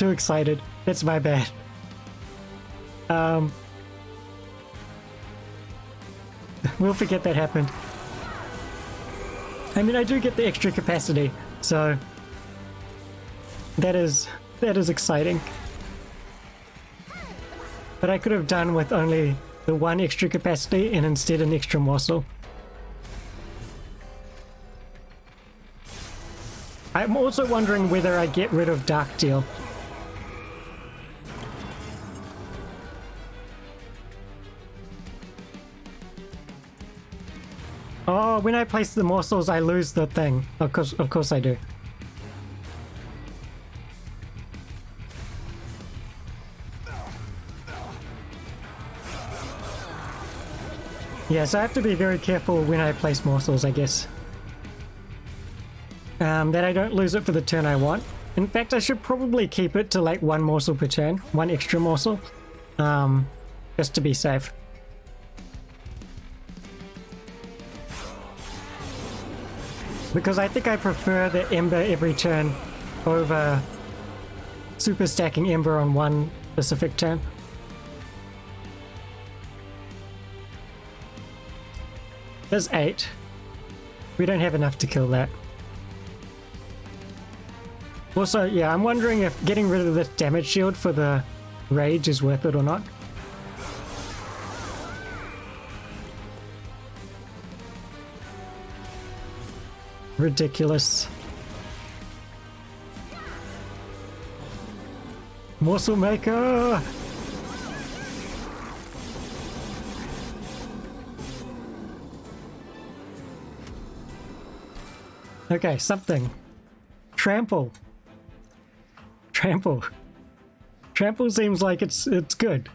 excited. That's my bad. We'll forget that happened. I mean, I do get the extra capacity, so that is exciting. But I could have done with only the 1 extra capacity and instead an extra morsel. I'm also wondering whether I get rid of Dark Deal. Oh, when I place the morsels, I lose the thing. Of course I do. Yeah, so I have to be very careful when I place morsels, I guess. That I don't lose it for the turn I want. In fact, I should probably keep it to like 1 morsel per turn, 1 extra morsel, just to be safe. Because I think I prefer the Ember every turn over super stacking Ember on 1 specific turn. There's 8. We don't have enough to kill that. Also, yeah, I'm wondering if getting rid of this damage shield for the rage is worth it or not. Ridiculous. Morsel Maker! Okay, something. Trample. Trample. Trample seems like it's good.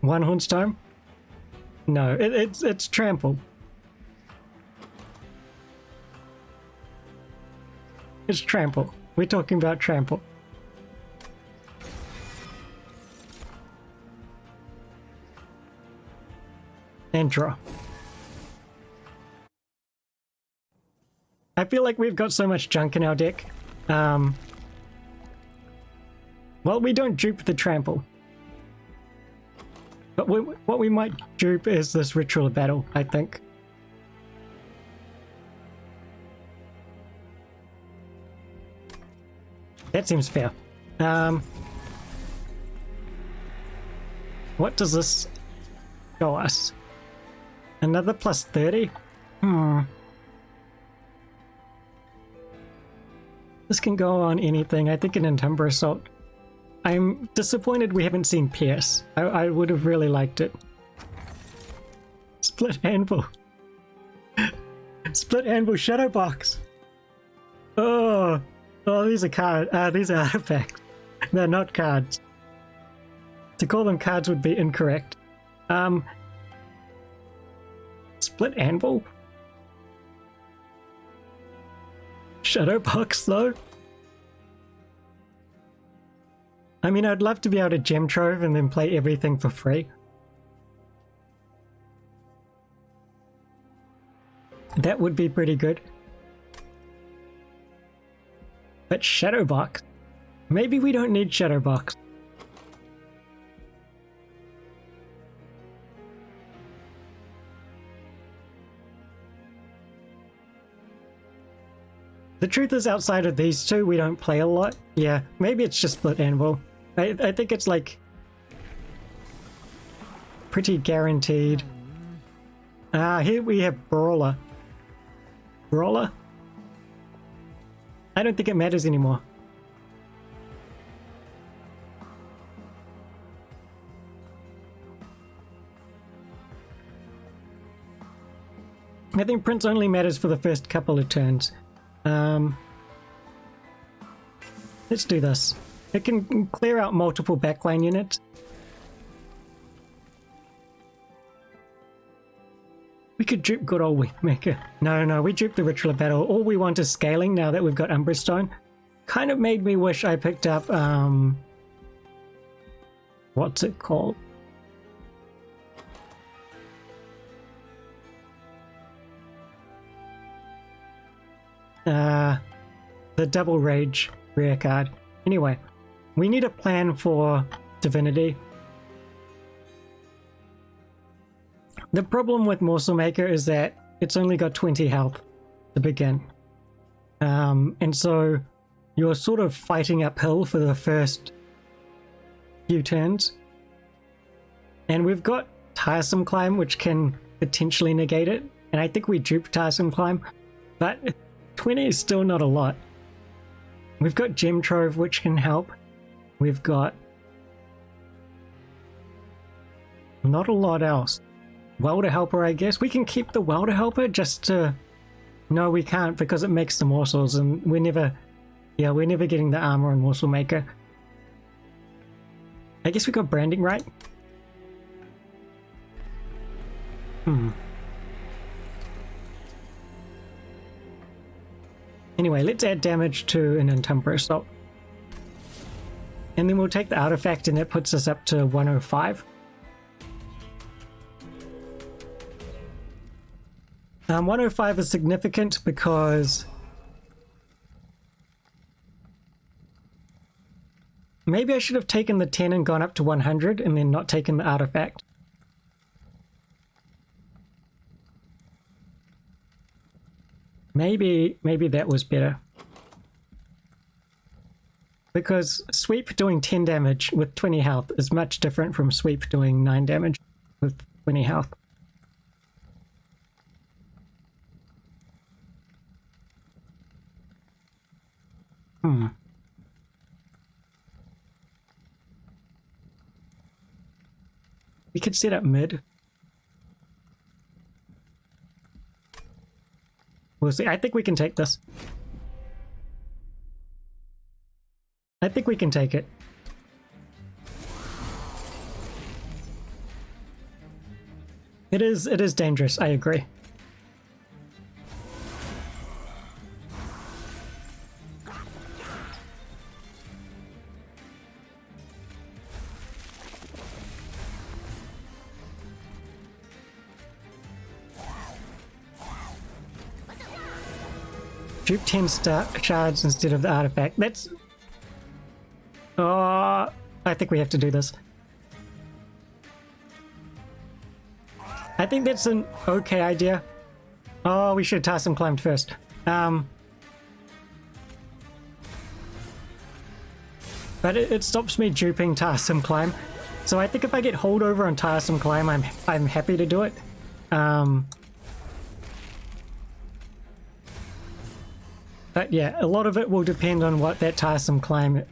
One Hornstone? No, it's trample. It's trample. We're talking about trample. And draw. I feel like we've got so much junk in our deck. Well, we don't dupe the trample. But what we might dupe is this Ritual of Battle, I think. That seems fair. What does this show us? Another plus 30? This can go on anything. I think an Umbra Assault. I'm disappointed we haven't seen Pierce. I would have really liked it. Split Anvil. Split Anvil Shadow Box. Oh, these are cards. These are artifacts. They're not cards. To call them cards would be incorrect. Split Anvil. Shadow Box though. I mean, I'd love to be able to gem trove and then play everything for free. That would be pretty good. But Shadow Box? Maybe we don't need Shadow Box. The truth is, outside of these two, we don't play a lot. Yeah, maybe it's just Split Anvil. I think it's like pretty guaranteed. Here we have Brawler. Brawler? I don't think it matters anymore. I think Prince only matters for the first couple of turns. Let's do this. It can clear out multiple backline units. We could dupe good old Wingmaker. No, we dupe the Ritual of Battle. All we want is scaling now that we've got Umbra Stone. Kind of made me wish I picked up, what's it called? The Double Rage rare card. Anyway, we need a plan for Divinity. The problem with Morsel Maker is that it's only got 20 health to begin. And so you're sort of fighting uphill for the first few turns. And we've got Tiresome Climb, which can potentially negate it. And I think we dupe Tiresome Climb, but 20 is still not a lot. We've got Gem Trove, which can help. We've got not a lot else. Welder Helper, I guess. We can keep the Welder Helper just to... No, we can't, because it makes the morsels, and we're never... Yeah, we're never getting the armor on Morsel Maker. I guess we got Branding right. Anyway, let's add damage to an Umbra Assault. And then we'll take the artifact, and that puts us up to 105. 105 is significant because maybe I should have taken the 10 and gone up to 100 and then not taken the artifact. Maybe that was better. Because sweep doing 10 damage with 20 health is much different from sweep doing 9 damage with 20 health. We could set up mid. We'll see. I think we can take this. I think we can take it. It is dangerous, I agree. Droop 10 shards instead of the artifact. That's... Oh, I think we have to do this. I think that's an okay idea. Oh, we should have Tarsum climbed first. But it stops me duping Tarsum climb. So I think if I get holdover on Tarsum climb, I'm happy to do it. But yeah, a lot of it will depend on what that Tarsum climb.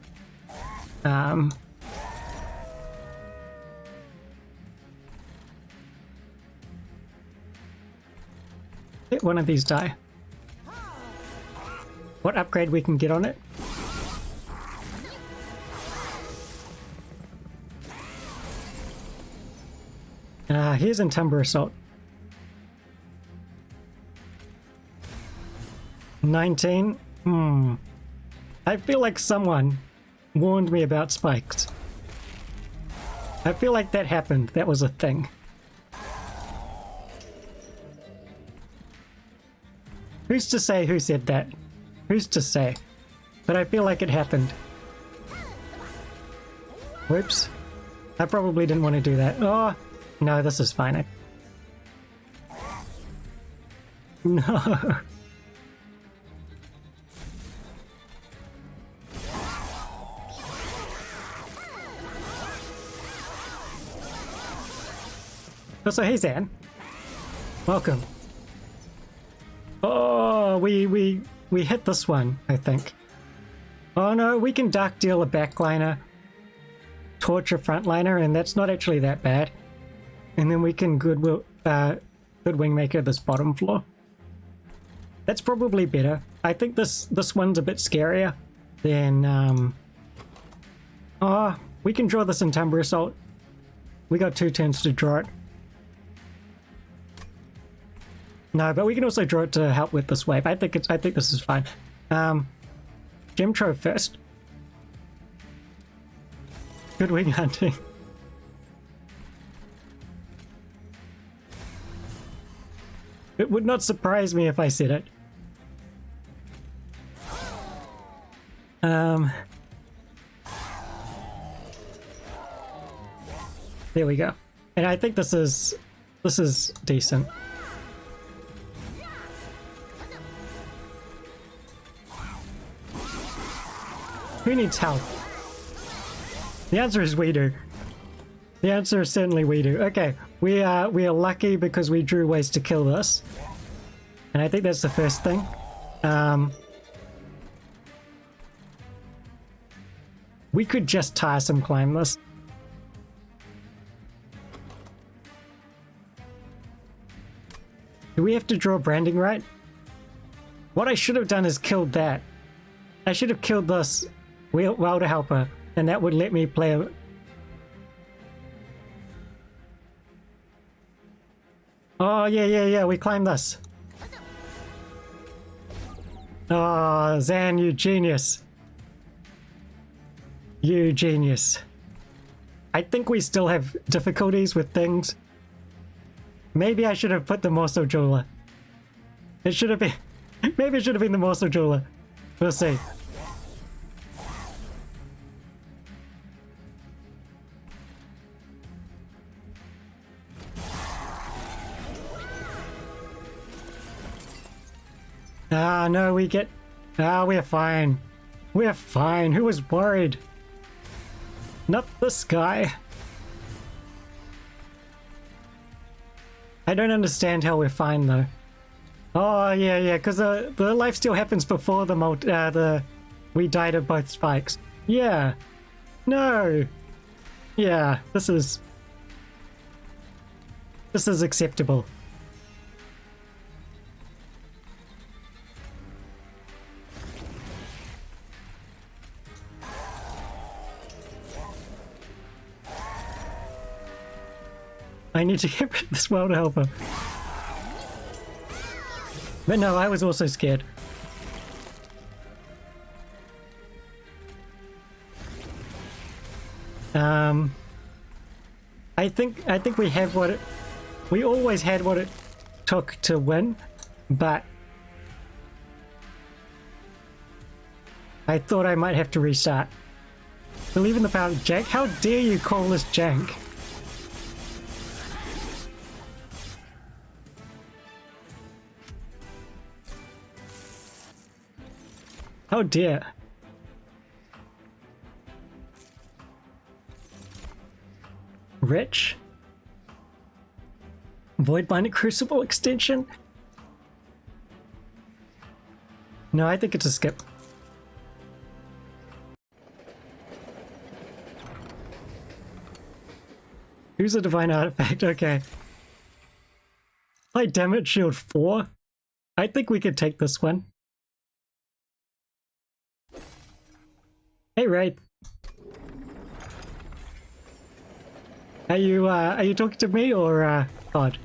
Let one of these die. What upgrade we can get on it? Here's Umbra Assault. 19? I feel like someone warned me about spikes. I feel like that happened. That was a thing. Who's to say who said that? Who's to say? But I feel like it happened. Whoops. I probably didn't want to do that. Oh, no, this is fine. No. Oh, so hey Zan. Welcome. Oh, we hit this one, I think. Oh no, we can Dark Deal a backliner, torture frontliner, and that's not actually that bad. And then we can good Wingmaker this bottom floor. That's probably better. I think this one's a bit scarier than oh, we can draw this in Umbra Assault. We got 2 turns to draw it. No, but we can also draw it to help with this wave. I think this is fine. Gem Trove first. Good wing hunting. It would not surprise me if I said it. There we go. And I think this is decent. Who needs help? The answer is we do. The answer is certainly we do. Okay, we are lucky because we drew ways to kill this. And I think that's the first thing. We could just Tarsum climb this. Do we have to draw branding right? What I should have done is killed that. I should have killed this Welder Helper, and that would let me play a... Oh, yeah, we climb this. Oh, Zan, you genius. You genius. I think we still have difficulties with things. Maybe I should have put the Morsel Jeweler. It should have been... Maybe it should have been the Morsel Jeweler. We'll see. Ah, no, we get... Ah, we're fine. We're fine. Who was worried? Not this guy. I don't understand how we're fine, though. Oh, yeah, because the lifesteal happens before the we died of both spikes. Yeah. No. Yeah, this is acceptable. I need to get rid of this world helper. But no, I was also scared. I think we have what it... We always had what it took to win, but... I thought I might have to restart. Believe in the power of jank? How dare you call this jank? How dare. Rich? Voidbinder Crucible extension? No, I think it's a skip. Who's a divine artifact? Okay. Play damage shield 4? I think we could take this one. Hey, Wraith. Are you talking to me or God?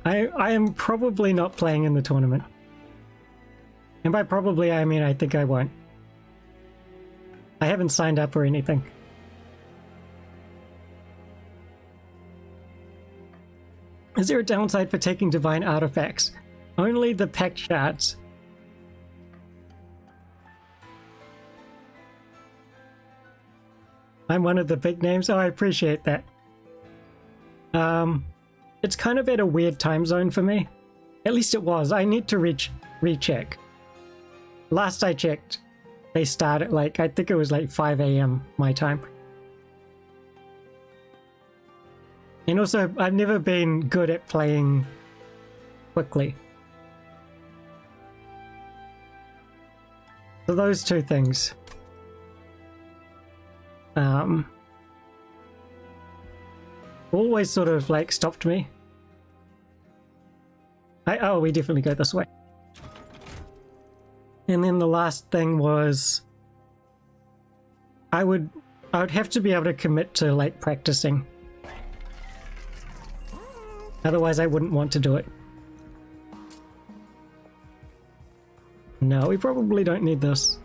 I am probably not playing in the tournament. And by probably I mean I think I won't. I haven't signed up or anything. Is there a downside for taking divine artifacts? Only the packed shards. I'm one of the big names. Oh, I appreciate that. It's kind of at a weird time zone for me. At least it was. I need to recheck. Last I checked, they start at like, I think it was like 5 a.m. my time. And also, I've never been good at playing quickly. So those two things. Always sort of like stopped me. Oh, we definitely go this way. And then the last thing was I would have to be able to commit to like practicing. Otherwise I wouldn't want to do it. No, we probably don't need this.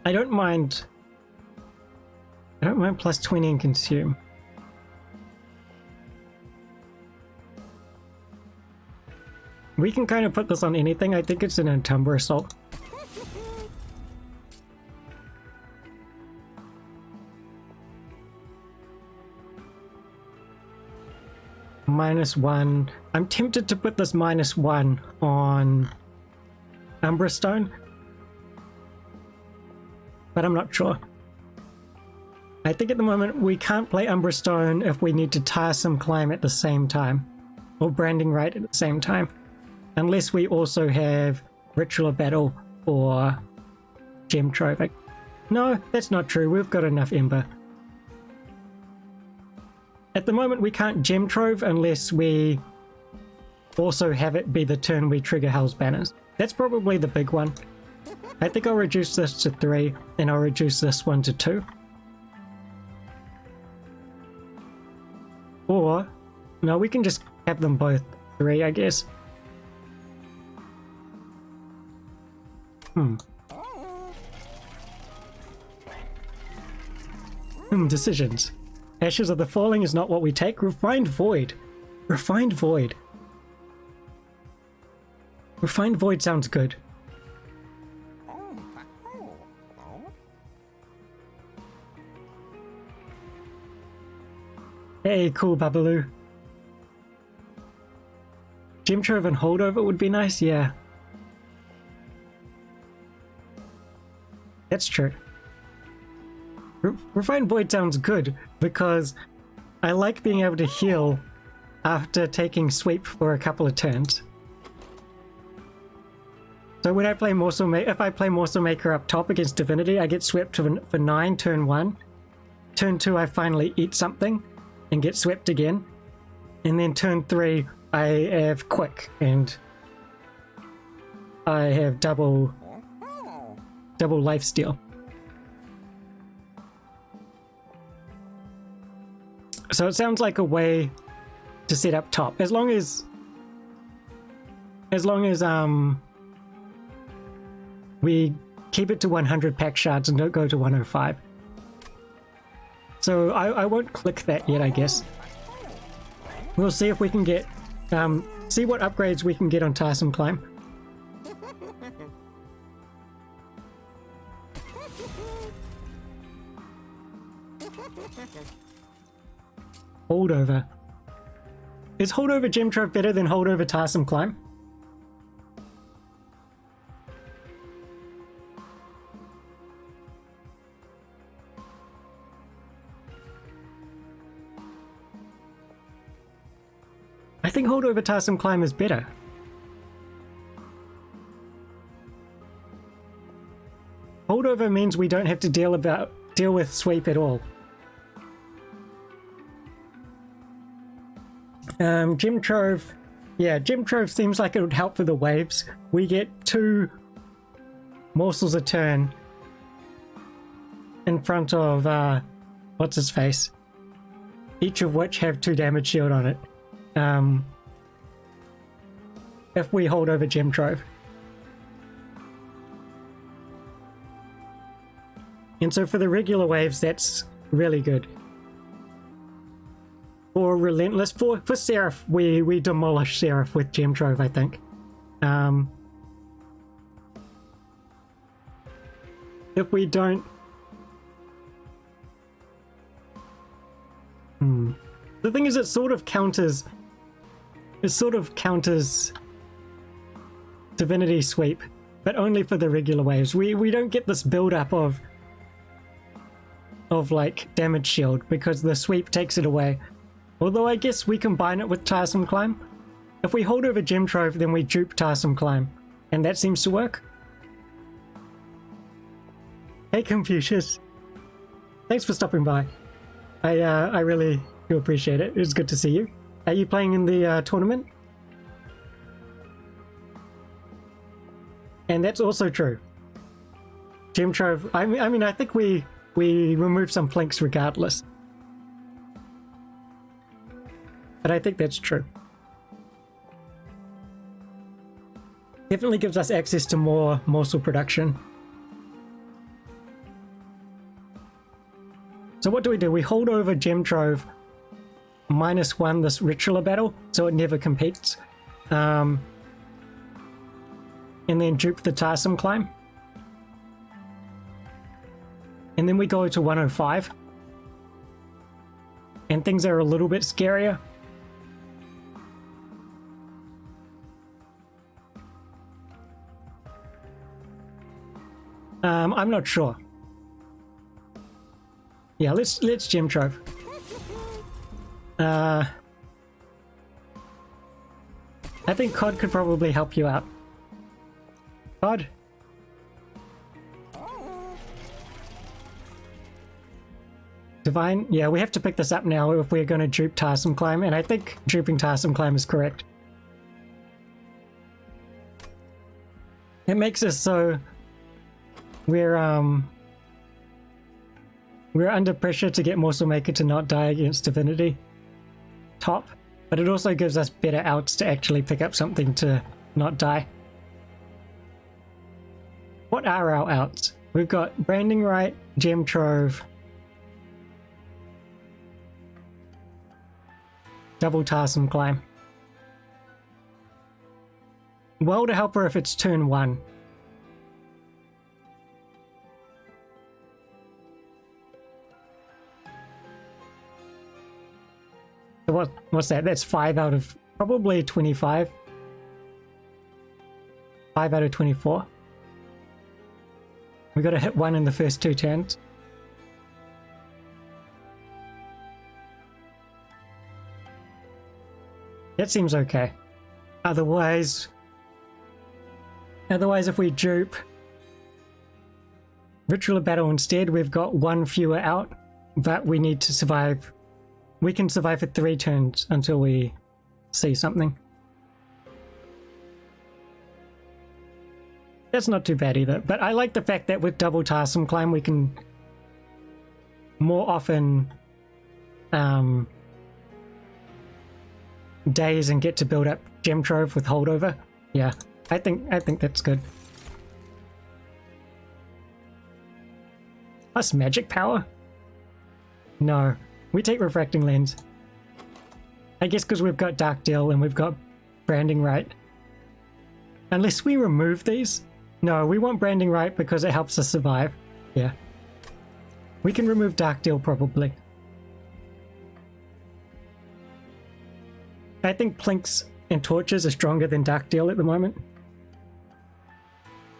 I don't mind plus 20 and consume. We can kind of put this on anything. I think it's an Umbra assault. -1. I'm tempted to put this -1 on Umbra Stone, but I'm not sure. I think at the moment we can't play Umbra Stone if we need to tiresome climb at the same time, or branding right at the same time, unless we also have Ritual of Battle or Gem Trove. No, that's not true. We've got enough Ember. At the moment we can't Gem Trove unless we also have it be the turn we trigger Hell's Banners. That's probably the big one. I think I'll reduce this to 3 and I'll reduce this one to 2. Or, no, we can just have them both 3, I guess. Decisions. Ashes of the Falling is not what we take. Refined Void. Refined Void. Refined Void sounds good. Hey, cool Babaloo. Gem Trove and Holdover would be nice, yeah. That's true. Refined Void sounds good because I like being able to heal after taking sweep for a couple of turns. So when I play Morsel Maker, if I play Morsel Maker up top against Divinity, I get swept for 9 turn 1. Turn 2 I finally eat something and get swept again. And then turn 3 I have Quick and I have double lifesteal. So it sounds like a way to set up top, as long as we keep it to 100 pack shards and don't go to 105. So I won't click that yet, I guess. We'll see if we can get see what upgrades we can get on Tiresome Climb. Holdover. Is Holdover Gem Trove better than Holdover Tiresome Climb? I think Holdover Tiresome Climb is better. Holdover means we don't have to deal with sweep at all. Gem Trove, yeah, Gem Trove seems like it would help for the waves. We get 2 morsels a turn in front of what's his face, each of which have 2 damage shield on it. If we hold over Gem Trove. And so for the regular waves, that's really good. For Relentless, for Seraph, we demolish Seraph with Gem Trove, I think. If we don't... The thing is, it sort of counters Divinity Sweep, but only for the regular waves. We don't get this build-up of like damage shield because the sweep takes it away. Although I guess we combine it with Tiresome Climb. If we hold over Gem Trove, then we dupe Tiresome Climb, and that seems to work. Hey Confucius, thanks for stopping by. I really do appreciate it. It was good to see you. Are you playing in the tournament? And that's also true. Gem Trove, I mean, I think we remove some Plinks regardless. But I think that's true. Definitely gives us access to more morsel production. So what do? We hold over Gem Trove -1 this Ritualer battle, so it never competes. And then dupe the Tiresome Climb. And then we go to 105. And things are a little bit scarier. I'm not sure. Yeah, let's Gem Trove. I think COD could probably help you out. COD? Divine? Yeah, we have to pick this up now if we're going to dupe Tiresome Climb, and I think duping Tiresome Climb is correct. It makes us so we're under pressure to get Morsel Maker to not die against Divinity top, but it also gives us better outs to actually pick up something to not die. What are our outs? We've got Branding Right, Gem Trove, double Tiresome Climb. Welder Helper if it's turn 1. So what's that? That's 5 out of probably 25. 5 out of 24. We got to hit 1 in the first 2 turns. That seems okay. Otherwise if we dupe Ritual of Battle instead, we've got 1 fewer out, but we need to survive. We can survive for 3 turns until we see something. That's not too bad either, but I like the fact that with double Tarsum Climb we can more often days and get to build up Gem Trove with holdover. Yeah, I think that's good. Plus magic power? No, we take Refracting Lens. I guess because we've got Dark Deal and we've got Branding Right. Unless we remove these. No, we want Branding Right because it helps us survive. Yeah. We can remove Dark Deal probably. I think Plinks and Torches are stronger than Dark Deal at the moment.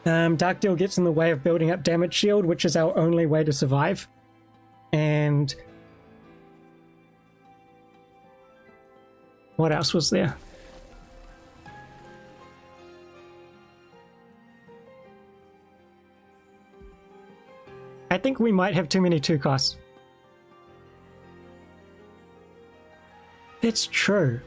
Dark Deal gets in the way of building up Damage Shield, which is our only way to survive. And what else was there? I think we might have too many 2 costs. It's true.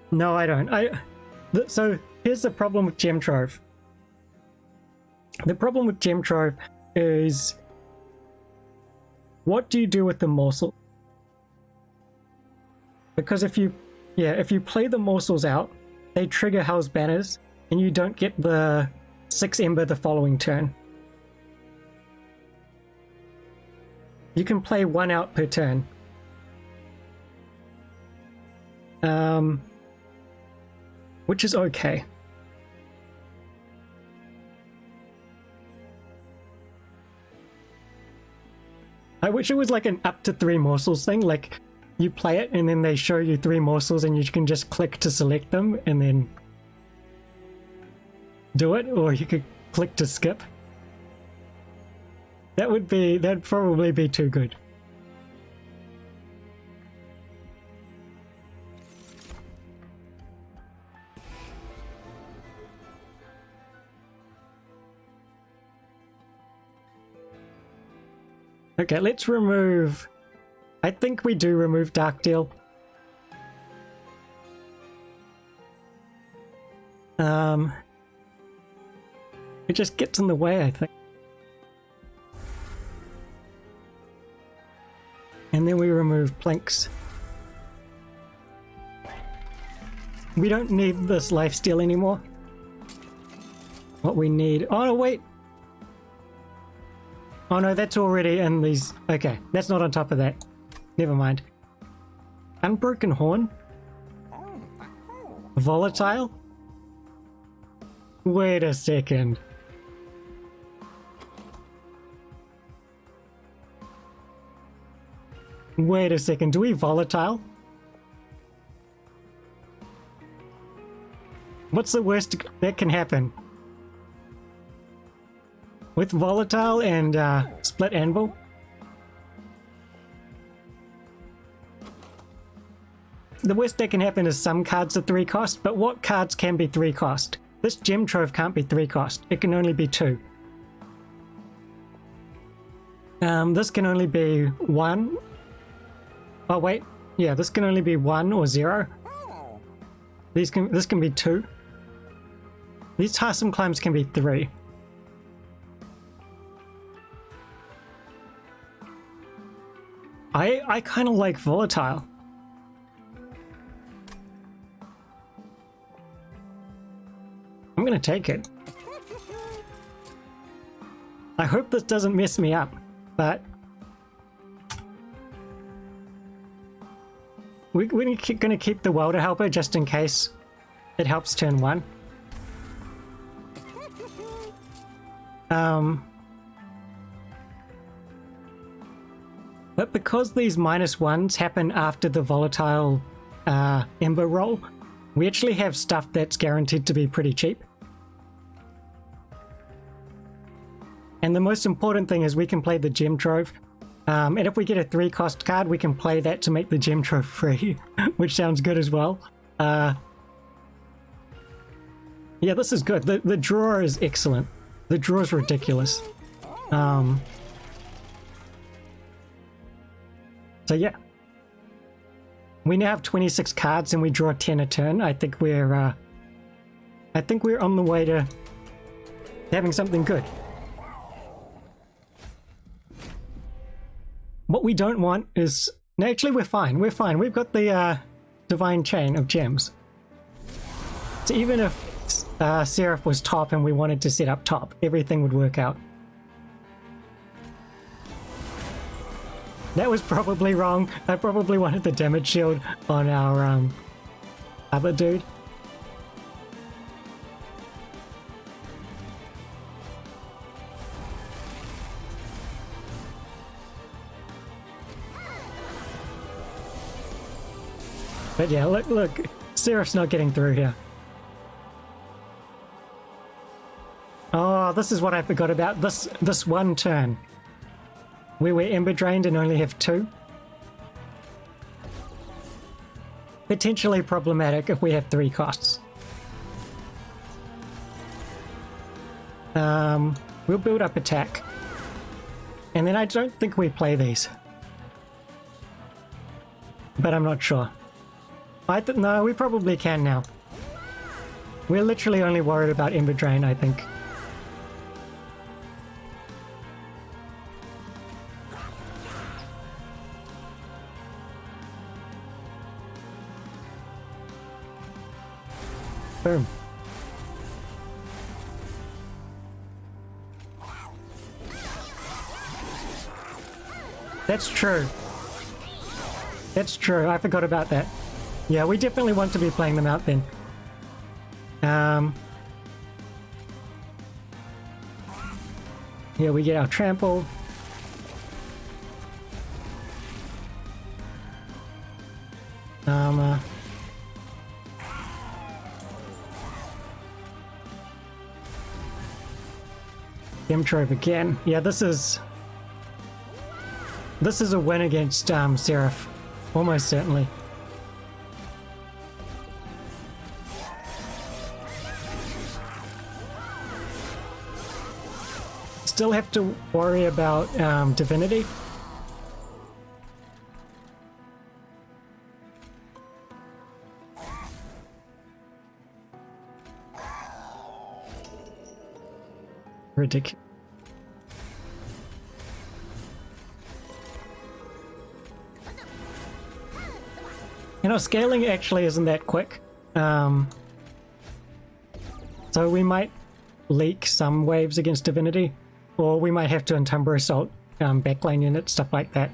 No, I don't. So here's the problem with Gem Trove. The problem with Gem Trove is, what do you do with the morsel? Because if you play the morsels out, they trigger Hell's Banners, and you don't get the 6 Ember the following turn. You can play 1 out per turn. Which is okay. I wish it was like an up to 3 morsels thing, like you play it and then they show you 3 morsels and you can just click to select them and then do it, or you could click to skip. That'd probably be too good. Okay, let's remove... I think we do remove Dark Deal. It just gets in the way, I think. And then we remove Plinks. We don't need this lifesteal anymore. What we need... Oh, no, wait! Oh no, that's already in these... Okay, that's not on top of that. Never mind. Unbroken Horn? Volatile? Wait a second. Wait a second, do we volatile? What's the worst that can happen? With Volatile and Split Anvil? The worst that can happen is some cards are 3 cost, but what cards can be 3 cost? This Gem Trove can't be 3 cost, it can only be 2. This can only be 1. Oh wait, yeah, this can only be 1 or 0. This can be 2. These Tarsum Climbs can be 3. I kind of like Volatile. I'm gonna take it. I hope this doesn't mess me up, but we're gonna keep the Welder Helper just in case it helps turn 1. But because these -1s happen after the volatile Ember roll, we actually have stuff that's guaranteed to be pretty cheap. And the most important thing is we can play the gem trove. And if we get a 3-cost card, we can play that to make the gem trove free, which sounds good as well. Yeah, this is good. The draw is excellent. The draw is ridiculous. So yeah. We now have 26 cards and we draw 10 a turn. I think we're on the way to having something good. What we don't want is... No, actually, we're fine. We're fine. We've got the Divine Chain of Gems. So even if Seraph was top and we wanted to set up top, everything would work out. That was probably wrong. I probably wanted the damage shield on our other dude. But yeah, look, Seraph's not getting through here. Oh, this is what I forgot about. This one turn. Where we're Ember Drained and only have 2. Potentially problematic if we have 3 costs. We'll build up attack. And then I don't think we play these. But I'm not sure. No, we probably can now. We're literally only worried about Ember Drain, I think. Boom. That's true. That's true. I forgot about that. Yeah, we definitely want to be playing them out then. Here we get our trample. Gem Trove again. Yeah, this is a win against Seraph. Almost certainly. Still have to worry about Divinity. Ridiculous. You know, scaling actually isn't that quick. So we might leak some waves against Divinity. Or we might have to Umbra Assault backline units, stuff like that.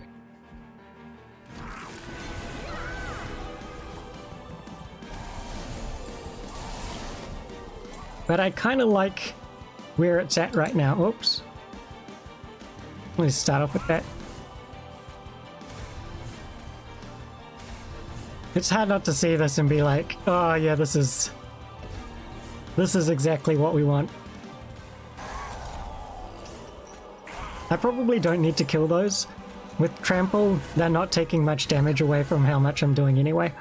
But I kind of like where it's at right now. Oops. Let's start off with that. It's hard not to see this and be like, oh yeah, this is exactly what we want. I probably don't need to kill those. With Trample, they're not taking much damage away from how much I'm doing anyway.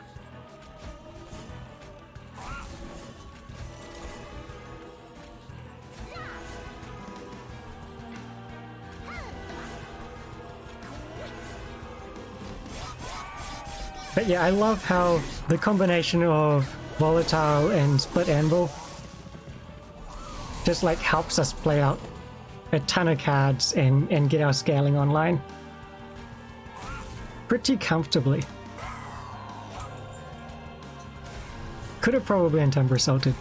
But yeah, I love how the combination of Volatile and Split Anvil just like helps us play out a ton of cards and get our scaling online pretty comfortably. Could have probably Umbra Assaulted.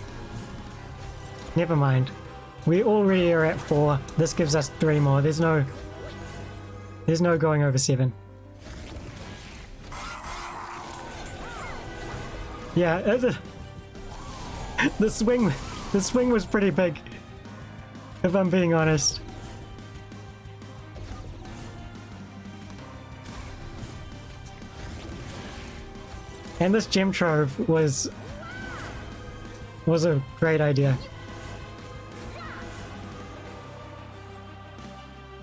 Never mind. We already are at 4. This gives us 3 more. There's no going over 7. Yeah, the swing was pretty big, if I'm being honest. And this gem trove was a great idea.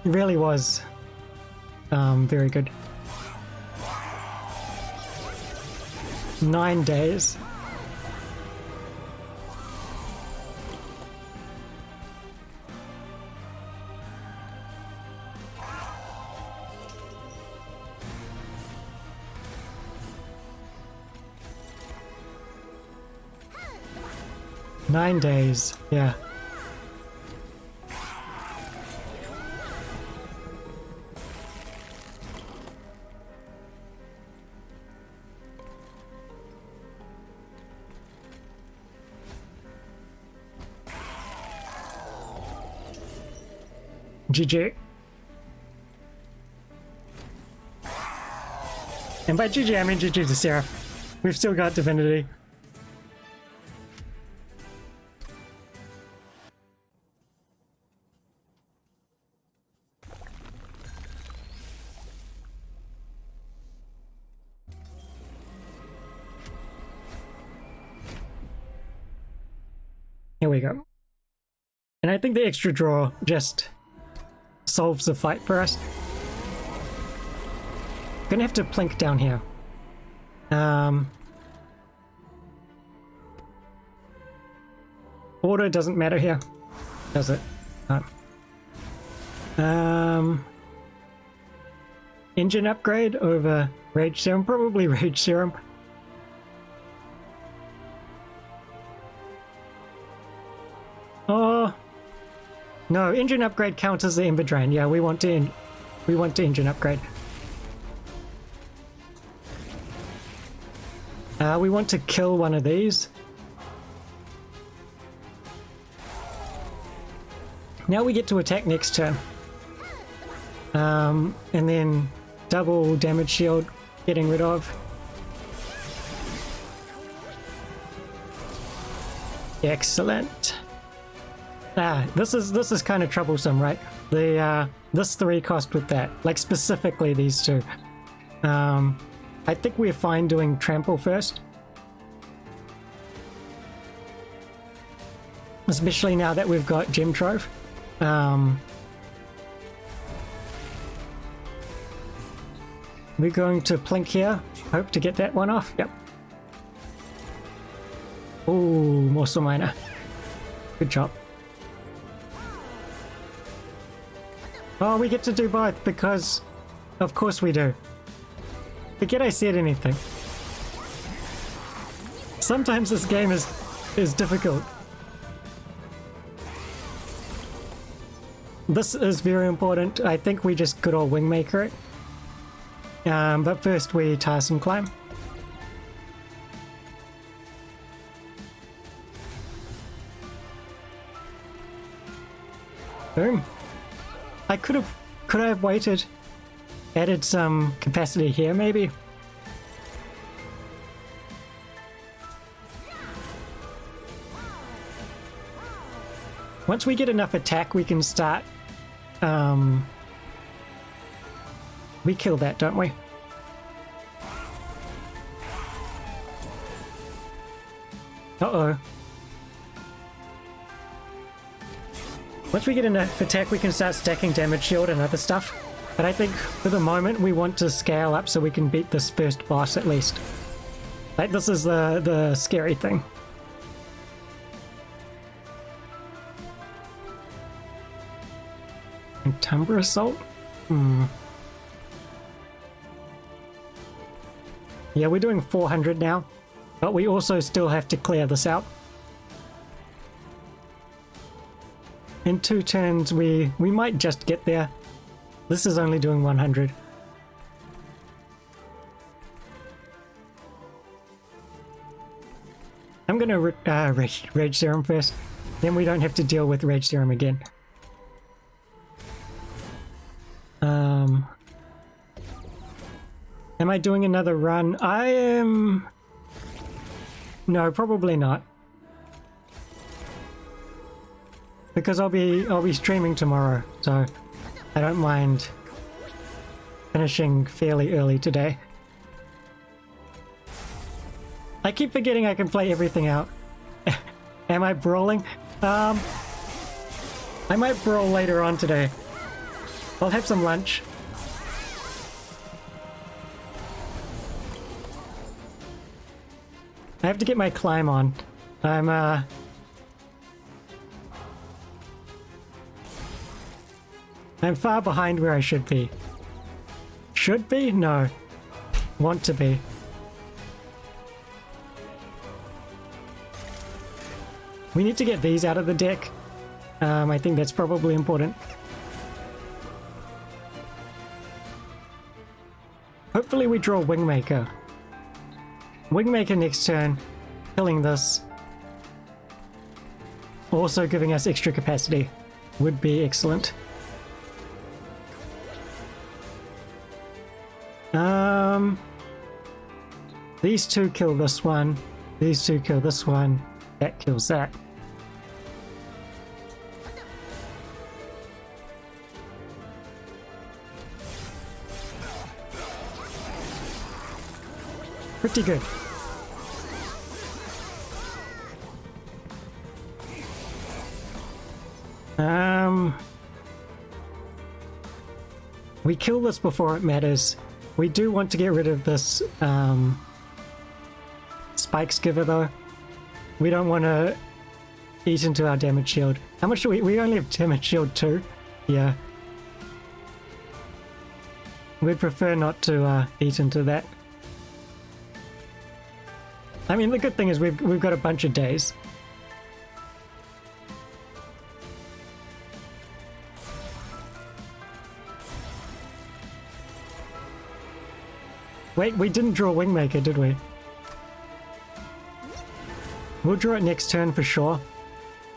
It really was very good. 9 days. Nine days, yeah. GG. And by GG I mean GG to Sarah. We've still got Divinity. Here we go. And I think the extra draw just solves the fight for us. Gonna have to plink down here. Order doesn't matter here, does it? No. Engine upgrade over Rage Serum, probably Rage Serum. Oh no, engine upgrade counts as the Ember Drain. Yeah, we want to engine upgrade. We want to kill one of these. Now we get to attack next turn. And then double damage shield getting rid of. Excellent. This is kind of troublesome, right? The this 3 cost with that, like specifically these two. I think we're fine doing trample first, especially now that we've got Gem Trove. We're going to plink here, hope to get that one off. Yep. Ooh, Morsel Miner. Good job. Oh, we get to do both because, of course we do. Forget I said anything. Sometimes this game is difficult. This is very important. I think we just good old Wingmaker it. But first we Tiresome Climb. Boom. I could I have waited, added some capacity here maybe? Once we get enough attack we can start, we kill that, don't we? Uh-oh. Once we get enough attack, we can start stacking damage shield and other stuff. But I think for the moment, we want to scale up so we can beat this first boss at least. Like, this is the scary thing. Umbra Assault? Yeah, we're doing 400 now. But we also still have to clear this out. In 2 turns, we might just get there. This is only doing 100. I'm gonna Rage Serum first. Then we don't have to deal with Rage Serum again. Am I doing another run? I am... No, probably not. Because I'll be streaming tomorrow, so I don't mind finishing fairly early today. I keep forgetting I can play everything out. Am I brawling? I might brawl later on today. I'll have some lunch. I have to get my climb on. I'm far behind where I should be. Should be? No. Want to be. We need to get these out of the deck. I think that's probably important. Hopefully we draw Wingmaker. Wingmaker next turn, killing this. Also giving us extra capacity would be excellent. These two kill this one. These two kill this one. That kills that. Pretty good. We kill this before it matters. We do want to get rid of this Spikes Giver though. We don't want to eat into our damage shield. How much do we only have damage shield 2? Yeah. We'd prefer not to eat into that. I mean, the good thing is we've got a bunch of days. Wait, we didn't draw Wingmaker, did we? We'll draw it next turn for sure.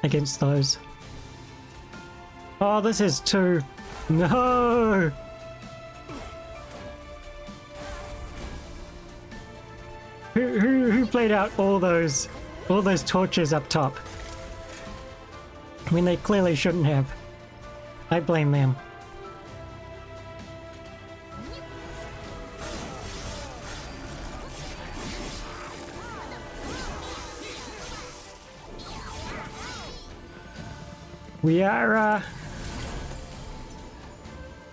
Against those. Oh, this is 2. No! Who played out all those torches up top? I mean, they clearly shouldn't have. I blame them.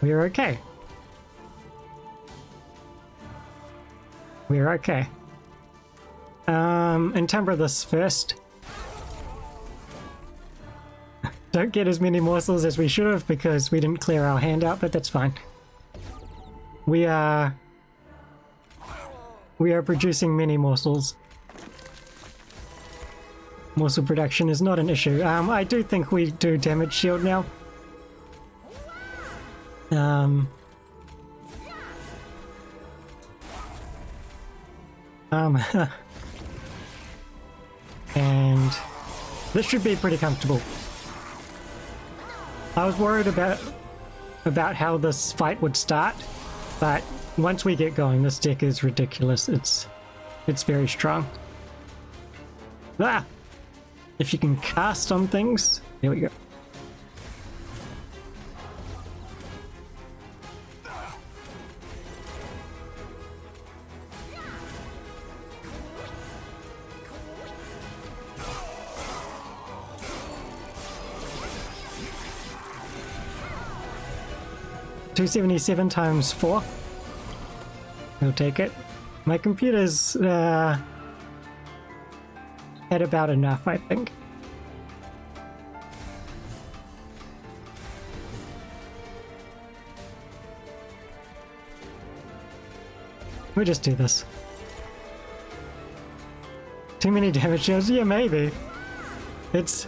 We're okay. We're okay. Encumber this first. Don't get as many morsels as we should have because we didn't clear our hand out, but that's fine. We are producing many morsels. Morsel production is not an issue. I do think we do damage shield now. And this should be pretty comfortable. I was worried about how this fight would start, but once we get going, this deck is ridiculous. It's very strong. Ah! If you can cast on things, there we go. $277 times 4. We'll take it. My computer's at about enough, I think. We'll just do this. Too many damage shields? Yeah, maybe. It's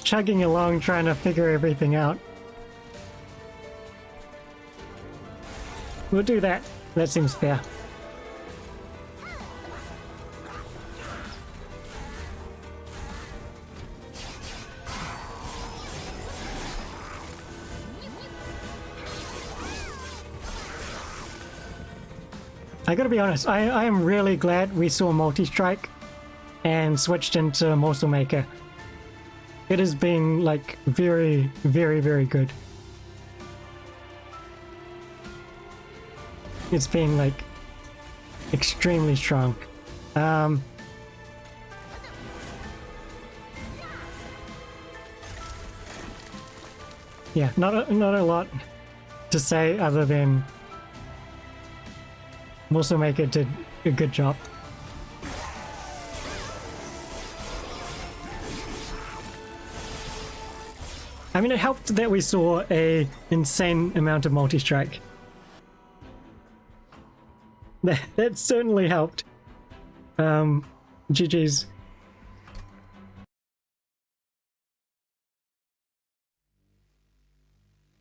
chugging along trying to figure everything out. We'll do that. That seems fair. I gotta be honest, I am really glad we saw multi-strike and switched into Morsel Maker. It has been like very, very, very good. It's been like extremely strong. Yeah, not a lot to say other than Maker did a good job. I mean, it helped that we saw a insane amount of multi-strike. That certainly helped. GG's.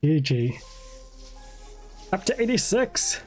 GG. Up to 86.